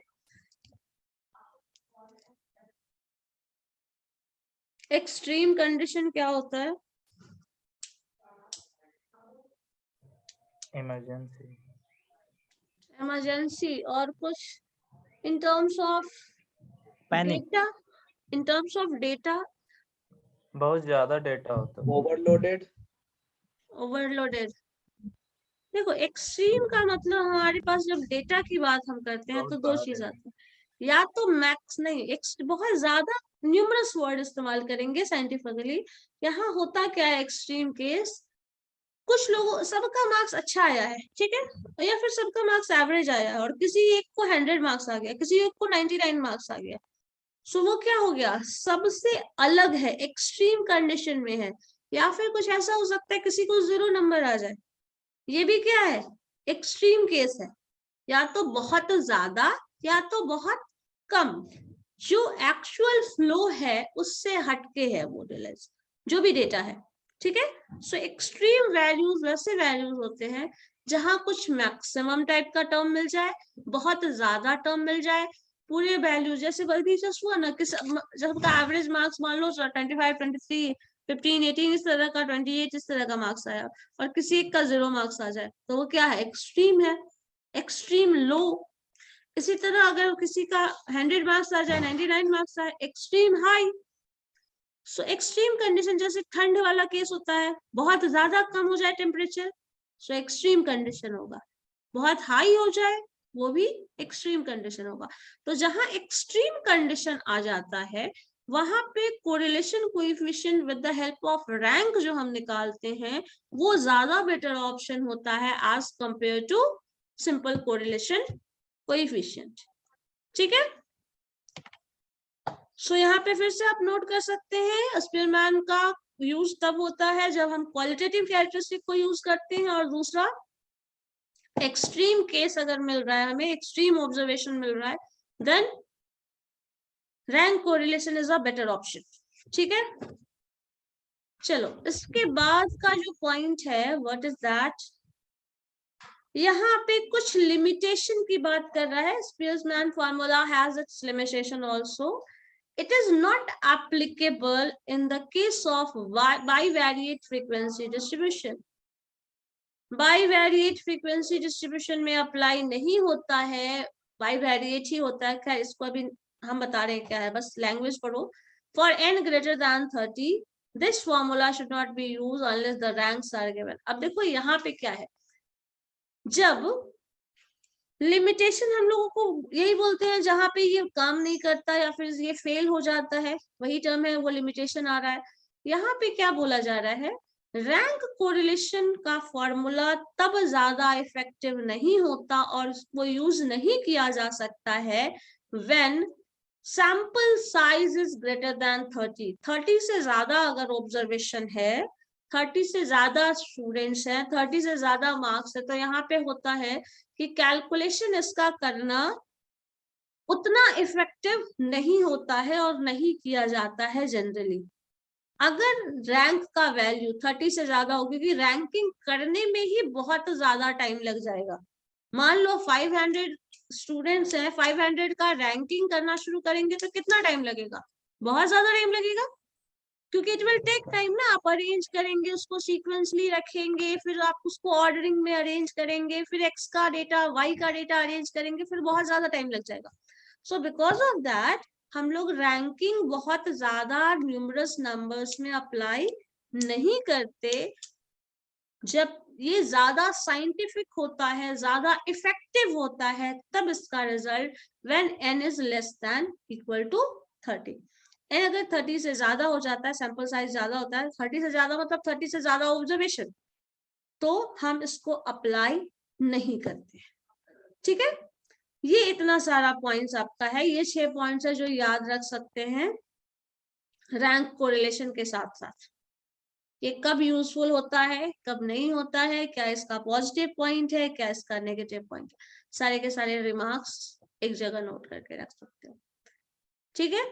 एक्सट्रीम कंडीशन क्या होता है? इमरजेंसी और कुछ इन terms of data, in terms of data बहुत ज्यादा डेटा होता है। ओवरलोडेड। ओवरलोडेड। देखो एक्सट्रीम का मतलब हमारे पास जब डेटा की बात हम करते हैं तो दो चीज आती है, या तो मैक्स नहीं बहुत ज्यादा न्यूमरस वर्ड इस्तेमाल करेंगे साइंटिफिकली। यहाँ होता क्या है एक्सट्रीम केस, कुछ लोगों सबका मार्क्स अच्छा आया है, ठीक है, या फिर सबका मार्क्स एवरेज आया है और किसी एक को 100 मार्क्स आ गया, किसी एक को 99 मार्क्स आ गया। सो वो क्या हो गया, सबसे अलग है, एक्सट्रीम कंडीशन में है। या फिर कुछ ऐसा हो सकता है किसी को 0 नंबर आ जाए, ये भी क्या है, एक्सट्रीम केस है। या तो बहुत ज्यादा या तो बहुत कम, जो एक्चुअल फ्लो है उससे हटके है वो रिलेज जो भी डेटा है, ठीक है। सो एक्सट्रीम वैल्यूज वैसे वैल्यूज होते हैं जहां कुछ मैक्सिमम टाइप का टर्म मिल जाए, बहुत ज्यादा टर्म मिल जाए, पूरे वैल्यू जैसे गलती से हुआ ना कि सबका एवरेज मार्क्स मान लो 25, 23, 15, 18 इस तरह का, 28 इस तरह का मार्क्स आया और किसी एक का 0 मार्क्स आ जाए, तो वो क्या है, एक्सट्रीम है, एक्सट्रीम लो। इसी तरह अगर किसी का 100 मार्क्स आ जाए, 99 मार्क्स आए, एक्सट्रीम हाई। सो एक्सट्रीम कंडीशन जैसे ठंड वाला केस होता है, बहुत ज्यादा कम हो जाए टेम्परेचर, सो एक्सट्रीम कंडीशन होगा, बहुत हाई हो जाए वो भी एक्सट्रीम कंडीशन होगा। तो जहां एक्सट्रीम कंडीशन आ जाता है वहां पे correlation coefficient with the help of rank जो हम निकालते हैं वो ज्यादा बेटर ऑप्शन होता है as compare to simple correlation coefficient, ठीक है। सो यहाँ पे फिर से आप नोट कर सकते हैं स्पीयरमैन का यूज तब होता है जब हम क्वालिटेटिव कैरेक्टरिस्टिक को यूज करते हैं, और दूसरा एक्सट्रीम केस अगर मिल रहा है, हमें एक्सट्रीम ऑब्जर्वेशन मिल रहा है, then rank correlation is a better option, ठीक है। चलो इसके बाद का जो पॉइंट है व्हाट इज दैट, यहाँ पे कुछ लिमिटेशन की बात कर रहा है। Spearman formula has its limitation also, it is not applicable in the case of bivariate frequency distribution। bivariate frequency distribution में अप्लाई नहीं होता है, bivariate ही होता है। खैर इसको अभी हम बता रहे हैं क्या है, बस लैंग्वेज पढ़ो। For n greater than 30 this formula should not be used unless the ranks are given। अब देखो यहाँ पे क्या है, जब लिमिटेशन हम लोगों को यही बोलते हैं जहां पे ये काम नहीं करता या फिर ये फेल हो जाता है, वही टर्म है, वो लिमिटेशन आ रहा है। यहाँ पे क्या बोला जा रहा है, रैंक कोरिलेशन का फॉर्मूला तब ज्यादा इफेक्टिव नहीं होता और वो यूज नहीं किया जा सकता है when sample size is greater than 30। 30 से ज्यादा अगर ऑब्जर्वेशन है, 30 से ज्यादा स्टूडेंट्स हैं, 30 से ज्यादा मार्क्स है, तो यहाँ पे होता है कि कैलकुलेशन इसका करना उतना इफेक्टिव नहीं होता है और नहीं किया जाता है जनरली। अगर रैंक का वैल्यू 30 से ज्यादा हो, क्योंकि रैंकिंग करने में ही बहुत ज्यादा टाइम लग जाएगा। मान लो 500 स्टूडेंट्स हैं, 500 का रैंकिंग करना शुरू करेंगे तो कितना टाइम लगेगा, बहुत ज्यादा टाइम लगेगा, क्योंकि इट विल टेक टाइम ना। आप अरेंज करेंगे उसको, सीक्वेंसली रखेंगे, फिर आप उसको ऑर्डरिंग में अरेंज करेंगे, फिर एक्स का डेटा वाई का डेटा अरेंज करेंगे, फिर बहुत ज्यादा टाइम लग जाएगा। सो बिकॉज ऑफ दैट हम लोग रैंकिंग बहुत ज्यादा न्यूमरस नंबर्स में अप्लाई नहीं करते। जब ये ज्यादा साइंटिफिक होता है, ज्यादा इफेक्टिव होता है, तब इसका result when n is less than equal to 30। N अगर 30 से ज्यादा हो जाता है, सैंपल साइज ज्यादा होता है, 30 से ज्यादा मतलब 30 से ज्यादा ऑब्जर्वेशन, तो हम इसको अप्लाई नहीं करते, ठीक है। ये इतना सारा पॉइंट्स आपका है, ये 6 पॉइंट्स है जो याद रख सकते हैं रैंक कोरिलेशन के साथ साथ। ये कब यूजफुल होता है, कब नहीं होता है, क्या इसका पॉजिटिव पॉइंट है, क्या इसका नेगेटिव पॉइंट है, सारे के सारे रिमार्क्स एक जगह नोट करके रख सकते हो, ठीक है।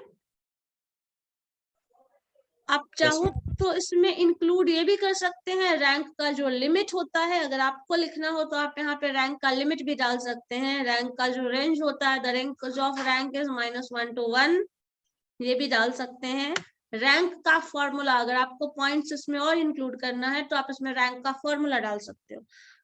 आप चाहो तो इसमें इंक्लूड ये भी कर सकते हैं रैंक का जो लिमिट होता है। अगर आपको लिखना हो तो आप यहाँ पे रैंक का लिमिट भी डाल सकते हैं। रैंक का जो रेंज होता है, the range of rank is -1 to 1, ये भी डाल सकते हैं। रैंक का फॉर्मूला अगर आपको पॉइंट्स इसमें और इंक्लूड करना है तो आप इसमें रैंक का फॉर्मूला डाल सकते हो।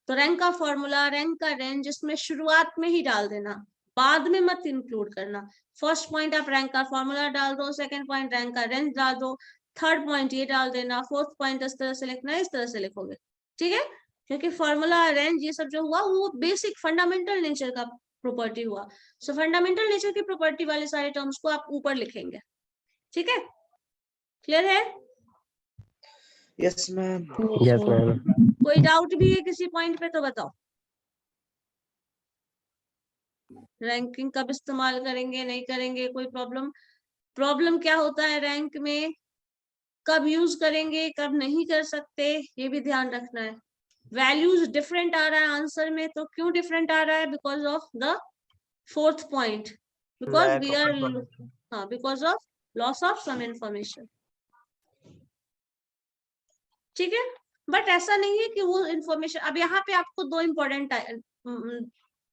तो रैंक का फॉर्मूला, रैंक का रेंज इसमें शुरुआत में ही डाल देना, बाद में मत इंक्लूड करना। फर्स्ट पॉइंट आप रैंक का फॉर्मूला डाल दो, सेकंड पॉइंट रैंक का रेंज डाल दो, थर्ड पॉइंट ये डाल देना, फोर्थ पॉइंट इस तरह से लिखना है, इस तरह से लिखोगे ठीक है, क्योंकि फॉर्मूला, रेंज, ये सब जो हुआ वो बेसिक फंडामेंटल नेचर का प्रॉपर्टी हुआ। सो फंडामेंटल नेचर की प्रॉपर्टी वाले सारे टर्म्स को आप ऊपर लिखेंगे। ठीक है, क्लियर है? Yes ma'am. Yes ma'am. कोई डाउट भी है किसी पॉइंट पे तो बताओ। रैंकिंग कब इस्तेमाल करेंगे, नहीं करेंगे, कोई प्रॉब्लम क्या होता है रैंक में, कब यूज करेंगे, कब नहीं कर सकते, ये भी ध्यान रखना है। वैल्यूज डिफरेंट आ रहा है आंसर में, तो क्यों डिफरेंट आ रहा है? Because of the fourth point, because we are, हाँ, because of loss of some information. ठीक है, बट ऐसा नहीं है कि वो इंफॉर्मेशन, अब यहाँ पे आपको दो इंपॉर्टेंट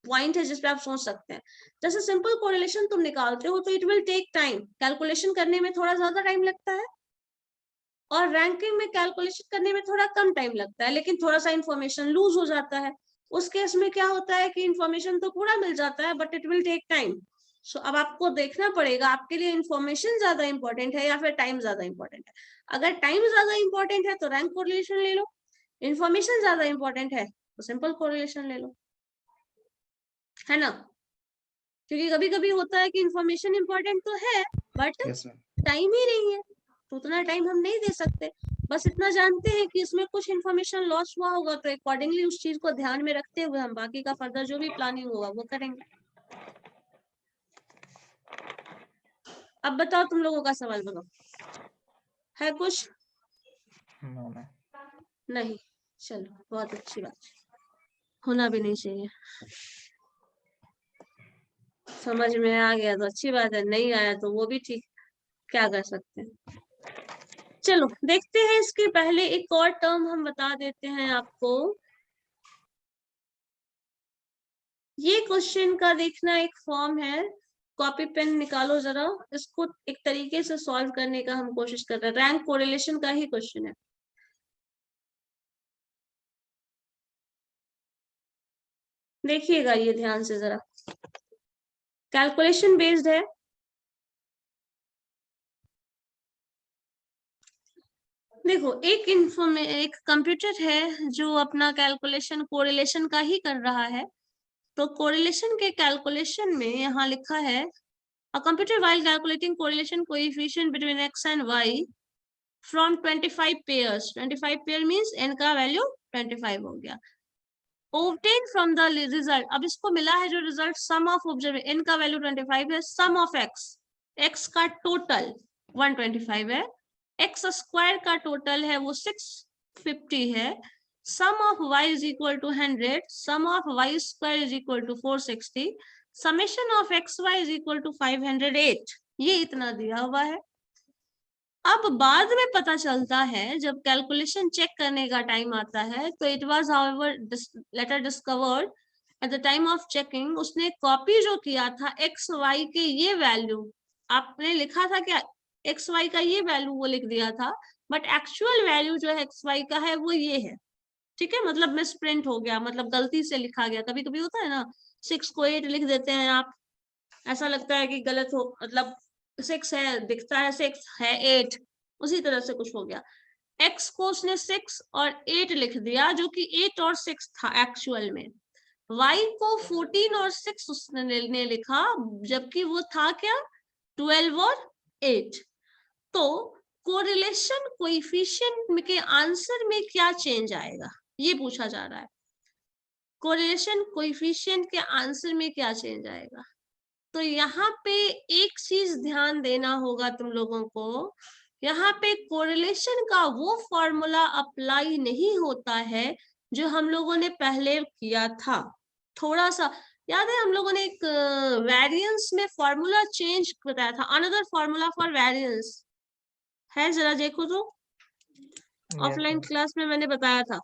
पॉइंट है जिसपे आप सोच सकते हैं। जैसे सिंपल कोरिलेशन तुम निकालते हो तो it will take time, calculation करने में थोड़ा ज्यादा टाइम लगता है, और रैंकिंग में कैलकुलेशन करने में थोड़ा कम टाइम लगता है, लेकिन थोड़ा सा इंफॉर्मेशन लूज हो जाता है। उस केस में क्या होता है कि इंफॉर्मेशन तो पूरा मिल जाता है but it will take time. सो अब आपको देखना पड़ेगा आपके लिए इंफॉर्मेशन ज्यादा इंपॉर्टेंट है या फिर टाइम ज्यादा इंपॉर्टेंट है। अगर टाइम ज्यादा इंपॉर्टेंट है तो रैंक कोरिलेशन ले लो, इंफॉर्मेशन ज्यादा इंपॉर्टेंट है तो सिंपल कोरिलेशन ले लो, है ना? क्योंकि कभी कभी होता है कि इंफॉर्मेशन इंपॉर्टेंट तो है बट यस मैम। टाइम ही नहीं है, तो उतना टाइम हम नहीं दे सकते। बस इतना जानते हैं कि इसमें कुछ इन्फॉर्मेशन लॉस हुआ होगा, तो अकॉर्डिंगली उस चीज को ध्यान में रखते हुए हम बाकी का फर्दर जो भी प्लानिंग होगा वो करेंगे। अब बताओ, तुम लोगों का सवाल बताओ, है कुछ? नहीं, चलो बहुत अच्छी बात, होना भी नहीं चाहिए। समझ में आ गया तो अच्छी बात है, नहीं आया तो वो भी ठीक, क्या कर सकते हैं। चलो देखते हैं, इसके पहले एक और टर्म हम बता देते हैं आपको। ये क्वेश्चन का देखना एक फॉर्म है, कॉपी पेन निकालो जरा, इसको एक तरीके से सॉल्व करने का हम कोशिश कर रहे हैं। रैंक कोरिलेशन का ही क्वेश्चन है। देखिएगा ये ध्यान से जरा, कैलकुलेशन बेस्ड है। देखो, एक कंप्यूटर है जो अपना कैलकुलेशन कोरिलेशन का ही कर रहा है। तो कोरिलेशन के कैलकुलेशन में यहाँ लिखा है, a computer while calculating correlation coefficient between x and y from 25 pairs, 25 pair means n का वैल्यू 25 हो गया, obtain from the result, अब इसको मिला है जो result, sum of observe, n का वैल्यू 25 है, सम ऑफ x का टोटल 125 है, x स्क्वायर का टोटल है वो 650 है, sum of y is equal to 100, sum of y square is equal to 460, summation of x y is equal to 508, ये इतना दिया हुआ है। अब बाद में पता चलता है जब कैलकुलेशन चेक करने का टाइम आता है तो it was however later discovered at the time of checking, उसने कॉपी जो किया था एक्स वाई के ये वैल्यू, आपने लिखा था क्या एक्स वाई का ये वैल्यू, वो लिख दिया था, बट एक्चुअल वैल्यू जो है एक्स वाई का है वो ये है। ठीक है, मतलब मिस प्रिंट हो गया, मतलब गलती से लिखा गया। कभी कभी होता है ना, 6 को 8 लिख देते हैं आप, ऐसा लगता है कि गलत हो, मतलब 6 है दिखता है 6 है 8, उसी तरह से कुछ हो गया। x को उसने 6 और 8 लिख दिया जो कि 8 और 6 था एक्चुअल में, y को 14 और 6 उसने लिखा जबकि वो था क्या 12 और 8। तो कोरिलेशन कोएफिशिएंट के आंसर में क्या चेंज आएगा ये पूछा जा रहा है। कोरिलेशन कोएफिशिएंट के आंसर में क्या चेंज आएगा? तो यहाँ पे एक चीज ध्यान देना होगा तुम लोगों को, यहाँ पे कोरिलेशन का वो फॉर्मूला अप्लाई नहीं होता है जो हम लोगों ने पहले किया था। थोड़ा सा याद है, हम लोगों ने एक वेरिएंस में फॉर्मूला चेंज बताया था, अनदर फॉर्मूला फॉर वेरिएंस है, जरा देखो तो, ऑफलाइन क्लास में मैंने बताया था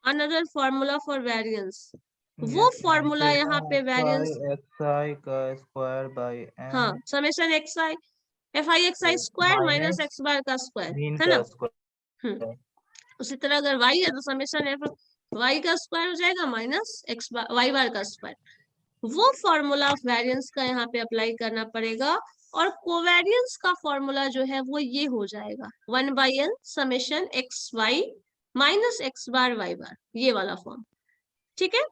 अनदर फॉर्मूला फॉर वेरिएंस, वो फॉर्मूला यहाँ पे वेरिएंस, xi का स्क्वायर बाय n, हाँ, summation x i f i x i square minus x bar का स्क्वायर, मीन है ना? का स्क्वायर। उसी तरह अगर y है तो समेशन एफ वाई का स्क्वायर हो जाएगा माइनस एक्स बार वाई बार का स्क्वायर। वो फॉर्मूला ऑफ वेरिएंस का यहाँ पे अप्लाई करना पड़ेगा, और कोवेरिएंस का फॉर्मूला जो है वो ये हो जाएगा 1/n summation x y minus x bar y bar, ये वाला फॉर्म, ठीक है।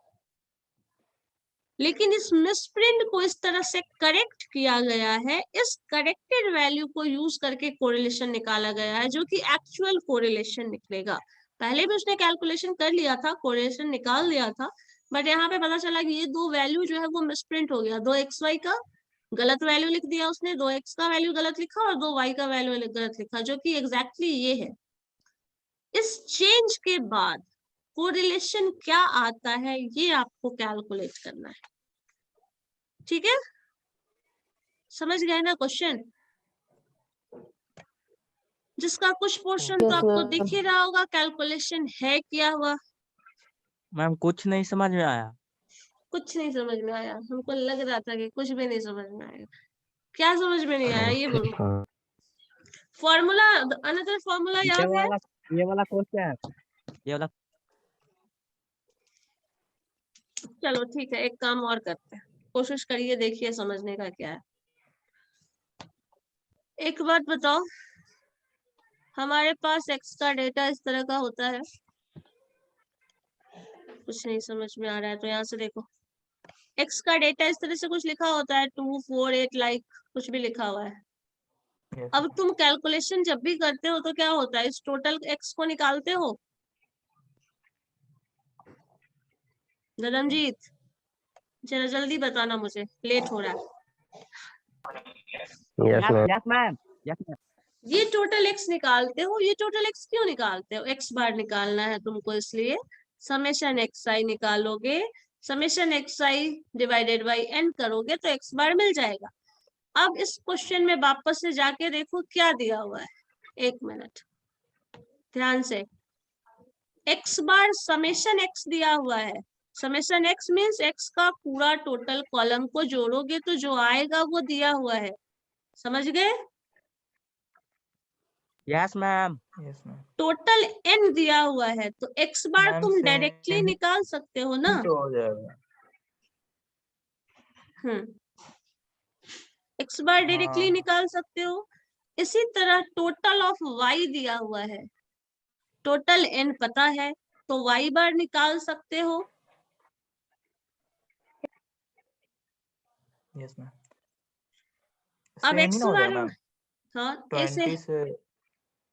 लेकिन इस मिसप्रिंट को इस तरह से करेक्ट किया गया है, इस करेक्टेड वैल्यू को यूज करके कोरिलेशन निकाला गया है, जो कि एक्चुअल कोरिलेशन निकलेगा। पहले भी उसने कैलकुलेशन कर लिया था, कोरिलेशन निकाल दिया था, बट यहाँ पे पता चला कि ये दो वैल्यू जो है वो मिसप्रिंट हो गया। 2xy का गलत वैल्यू लिख दिया उसने, 2x का वैल्यू गलत लिखा और 2y का वैल्यू गलत लिखा, जो कि एग्जैक्टली ये है। इस चेंज के बाद कोरिलेशन क्या आता है ये आपको कैलकुलेट करना है, ठीक है। समझ गए ना क्वेश्चन? जिसका कुछ पोर्शन तो आपको दिख ही रहा होगा, कैलकुलेशन है किया हुआ। मैम कुछ नहीं समझ में आया। कुछ नहीं समझ में आया? हमको लग रहा था कि कुछ भी नहीं समझ में आएगा। क्या समझ में नहीं आया ये बोलो। फॉर्मूला, अनदर फॉर्मूला याद है? ये वाला क्वेश्चन, ये वाला चलो ठीक है, एक काम और करते हैं, कोशिश करिए, देखिए समझने का क्या है। एक बात बताओ, हमारे पास एक्स का डेटा इस तरह का होता है, कुछ नहीं समझ में आ रहा है तो यहाँ से देखो, एक्स का डेटा इस तरह से कुछ लिखा होता है, 2 4 8 लाइक कुछ भी लिखा हुआ है। Yes. अब तुम कैलकुलेशन जब भी करते हो तो क्या होता है, इस टोटल एक्स को निकालते हो। गगनजीत जरा जल्दी बताना, मुझे लेट हो रहा है। Yes ma'am, yes ma'am. ये टोटल एक्स निकालते हो, ये टोटल एक्स क्यों निकालते हो? एक्स बार निकालना है तुमको, इसलिए समेशन एक्स आई निकालोगे, summation x i divided by n करोगे तो एक्स बार मिल जाएगा। अब इस क्वेश्चन में वापस से जाके देखो क्या दिया हुआ है, एक मिनट ध्यान से। एक्स बार समेशन एक्स दिया हुआ है, समेशन एक्स मीन्स एक्स का पूरा टोटल कॉलम को जोड़ोगे तो जो आएगा वो दिया हुआ है, समझ गए? Yes ma'am. Yes, ma'am. Total n दिया हुआ है तो एक्स बार Ma'am, तुम same डायरेक्टली निकाल सकते हो ना। तो हो जाएगा। एक्स बार डायरेक्टली हाँ। निकाल सकते हो। इसी तरह टोटल ऑफ वाई दिया हुआ है, टोटल एन पता है तो वाई बार निकाल सकते हो। Yes, ma'am. अब Same ही एक्स ना हो बार, जाएगा मैम। हाँ ऐसे, 20 से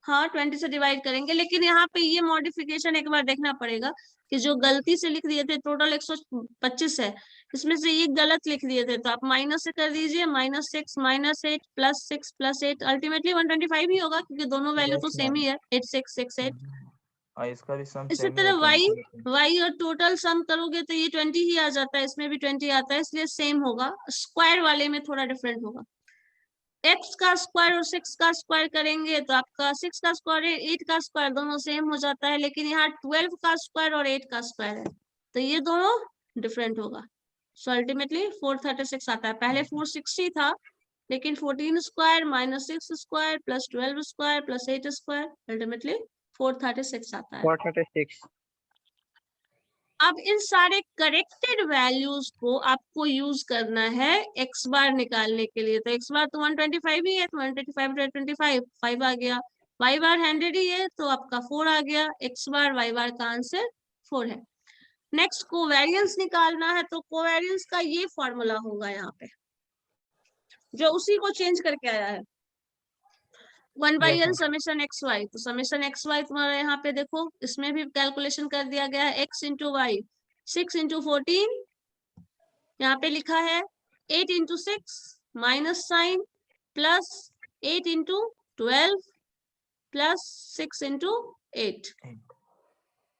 हाँ 20 से डिवाइड करेंगे, लेकिन यहाँ पे ये मॉडिफिकेशन एक बार देखना पड़ेगा कि जो गलती से लिख दिए थे टोटल 125 है, इसमें से ये गलत लिख दिए थे तो आप माइनस से कर दीजिए, -6 -8 +6 +8 अल्टीमेटली 125 ही होगा, क्योंकि दोनों वैल्यू तो Yes, सेम ma'am. ही है, 8668। और इसका भी सम इसी सेम ही तरह है, वाई 20। वाई और टोटल सम करोगे तो ये 20 ही आ जाता है, इसमें भी 20 आता है, इसलिए सेम होगा। स्क्वायर वाले में थोड़ा डिफरेंट होगा, एक्स का स्क्वायर और 6 का स्क्वायर करेंगे तो आपका 6 का स्क्वायर 8 का स्क्वायर दोनों सेम हो जाता है, लेकिन यहाँ 12 का स्क्वायर और 8 का स्क्वायर है तो ये दोनों डिफरेंट होगा। सो अल्टीमेटली 436 आता है, पहले 460 था लेकिन 14 square -6 square +12 square +8 square ultimately 436 आता है। 436। अब इन सारे करेक्टेड वैल्यूज को आपको यूज करना है एक्स बार निकालने के लिए, तो एक्स बार तो 125 ही है तो 125 25 5 आ गया, वाई बार 100 ही है तो आपका 4 आ गया, एक्स बार वाई बार का आंसर 4 है। नेक्स्ट कोवेरियंस निकालना है तो कोवेरियंस का ये फॉर्मूला होगा यहाँ पे, जो उसी को चेंज करके आया है, 1/n समेशन एक्स वाई। तो समेशन एक्स वाई तुम्हारा यहाँ पे देखो, इसमें भी कैलकुलेशन कर दिया गया है, x इंटू वाई 6 इंटू 14, यहाँ पे लिखा है 8 into 6 minus sign plus 8 into 12 plus 6 into 8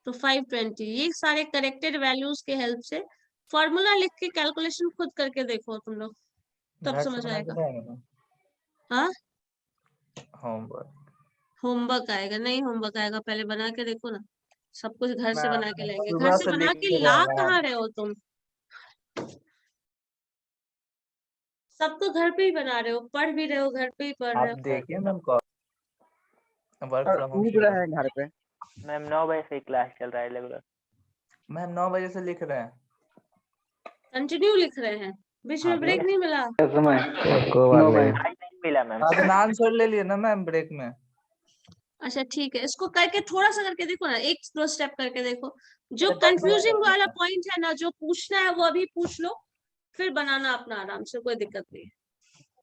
तो 520। ये सारे करेक्टेड वैल्यूज के हेल्प से फॉर्मूला लिख के कैलकुलेशन खुद करके देखो तुम लोग, तब समझ आएगा। हाँ होमवर्क आएगा, नहीं होमवर्क आएगा, पहले बना के देखो ना, सब कुछ घर से बना के लाएंगे, घर से बना के ला कहाँ रहे हो तुम, सब तो घर पे ही बना रहे हो, पढ़ भी रहे हो, घर पे ही पढ़ रहे आप हो। देखिए मैम को वर्क फ्रॉम होम कूद रहे हैं घर पे। मैम 9 बजे से क्लास चल रहा है रेगुलर। मैम 9 बजे से लिख रहे हैं। कंटिन्यू लिख रहे हैं, बीच में ब्रेक नहीं मिला? नहीं मिला मैम। आंसर ले लिए ना मैम ब्रेक में। अच्छा ठीक है, इसको करके थोड़ा सा करके देखो ना, एक दो स्टेप करके देखो। जो अच्छा, टाइम कंफ्यूजिंग लगेगा। वाला पॉइंट है ना, जो पूछना है वो अभी पूछ लो, फिर बनाना अपना आराम से, कोई दिक्कत नहीं है।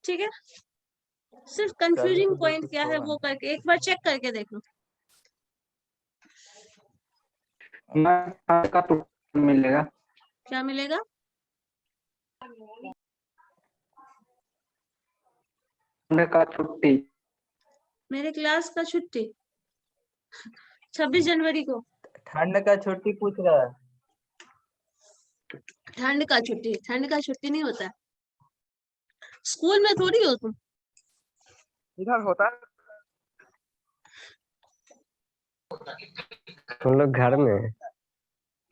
ठीक है, सिर्फ कल कंफ्यूजिंग तो पॉइंट बिल्कुल क्या है होगा। वो करके एक बार चेक करके देख लो। मैम खाने का तो मिलेगा? क्या मिलेगा? खाने का छुट्टी? मेरे क्लास का छुट्टी 26 जनवरी को। ठंड का छुट्टी पूछ रहा है। ठंड का छुट्टी, ठंड का छुट्टी नहीं होता है, स्कूल में थोड़ी हो तुम। इधर होता है, हम लोग घर में हैं।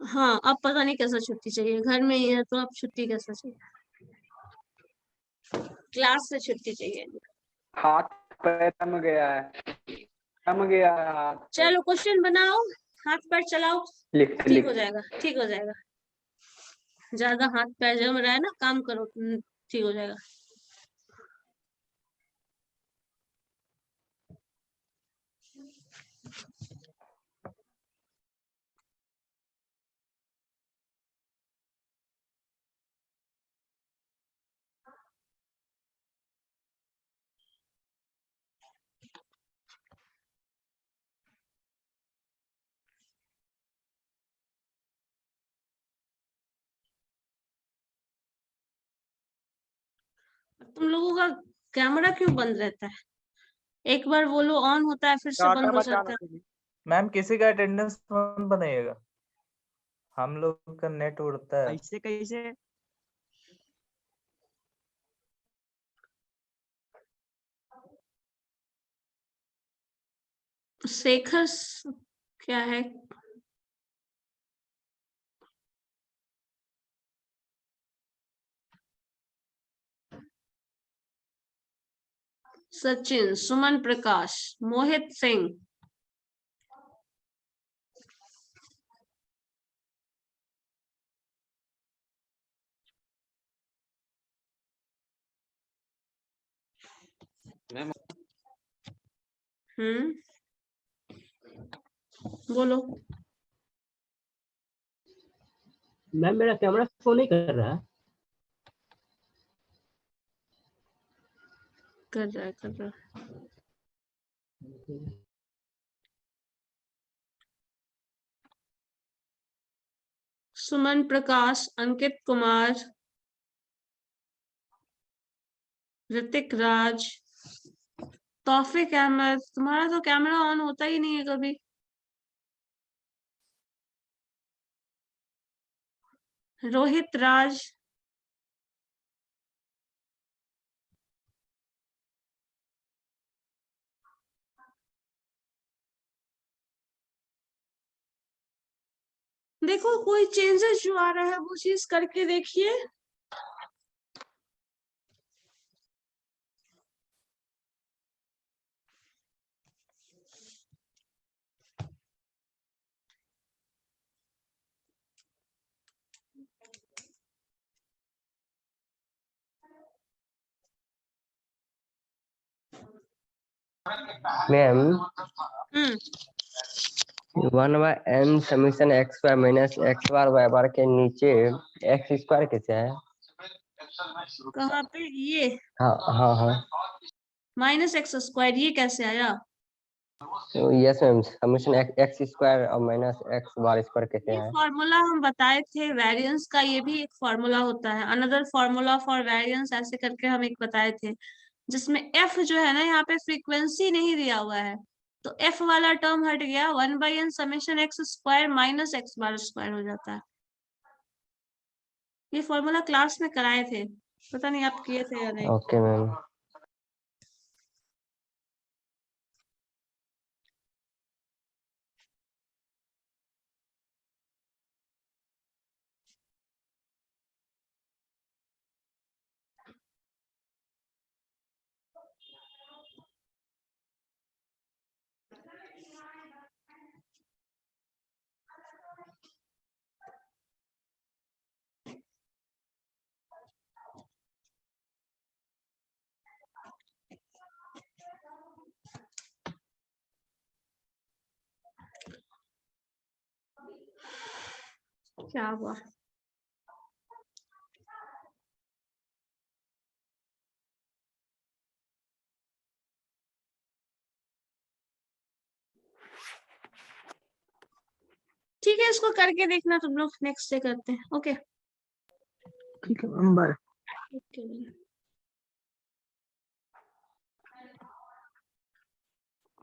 हाँ, अब पता नहीं कैसा छुट्टी चाहिए, घर में ही है तो अब छुट्टी कैसा चाहिए, क्लास से छुट्टी चाहिए। हाथ पैर थम गया है, थम गया है हाथ पैर। चलो क्वेश्चन बनाओ, हाथ पैर चलाओ, लिख ठीक हो लिख जाएगा, ठीक हो जाएगा। ज्यादा हाथ पैर जम रहा है ना, काम करो, ठीक हो जाएगा। तुम लोगों का कैमरा क्यों बंद रहता है? एक बार बोलो ऑन होता है, फिर से डाटा बंद हो बचाने जाता है। के लिए। मैम किसी का अटेंडेंस कौन बनाएगा? हम लोग का नेट उड़ता है। ऐसे कैसे? शेखर क्या है? सचिन, सुमन प्रकाश, मोहित सिंह, मैम बोलो। मैम मेरा कैमरा शो नहीं कर रहा है। कर रहा है, कर रहा है। सुमन प्रकाश, अंकित कुमार, ऋतिक राज, तौफिक अहमद। तुम्हारा तो कैमरा ऑन होता ही नहीं है कभी। रोहित राज, देखो कोई चेंजेस जो आ रहा है वो चीज करके देखिए। मैम हम्म 1/n समीशन x बार माइनस x बार y बार के नीचे x स्क्वायर कैसे है? कहाँ पे ये हाँ हाँ हाँ -x², ये कैसे आया? Yes ma'am, summation x square और माइनस x बार स्क्वायर कैसे ये है? फॉर्मूला हम बताए थे वेरिएंस का, ये भी एक फॉर्मूला होता है, अनदर फॉर्मूला फॉर वेरिएंस, ऐसे करके हम एक बताए थे, जिसमें f जो है ना यहाँ पे फ्रीक्वेंसी नहीं दिया हुआ है, तो f वाला टर्म हट गया, 1/n summation x² minus x bar square हो जाता है। ये फॉर्मूला क्लास में कराए थे, पता नहीं आप किए थे या नहीं। Okay ma'am. क्या हुआ? ठीक है, इसको करके देखना तुम लोग, नेक्स्ट डे करते हैं। ओके ठीक है मैम, बाय। ओके।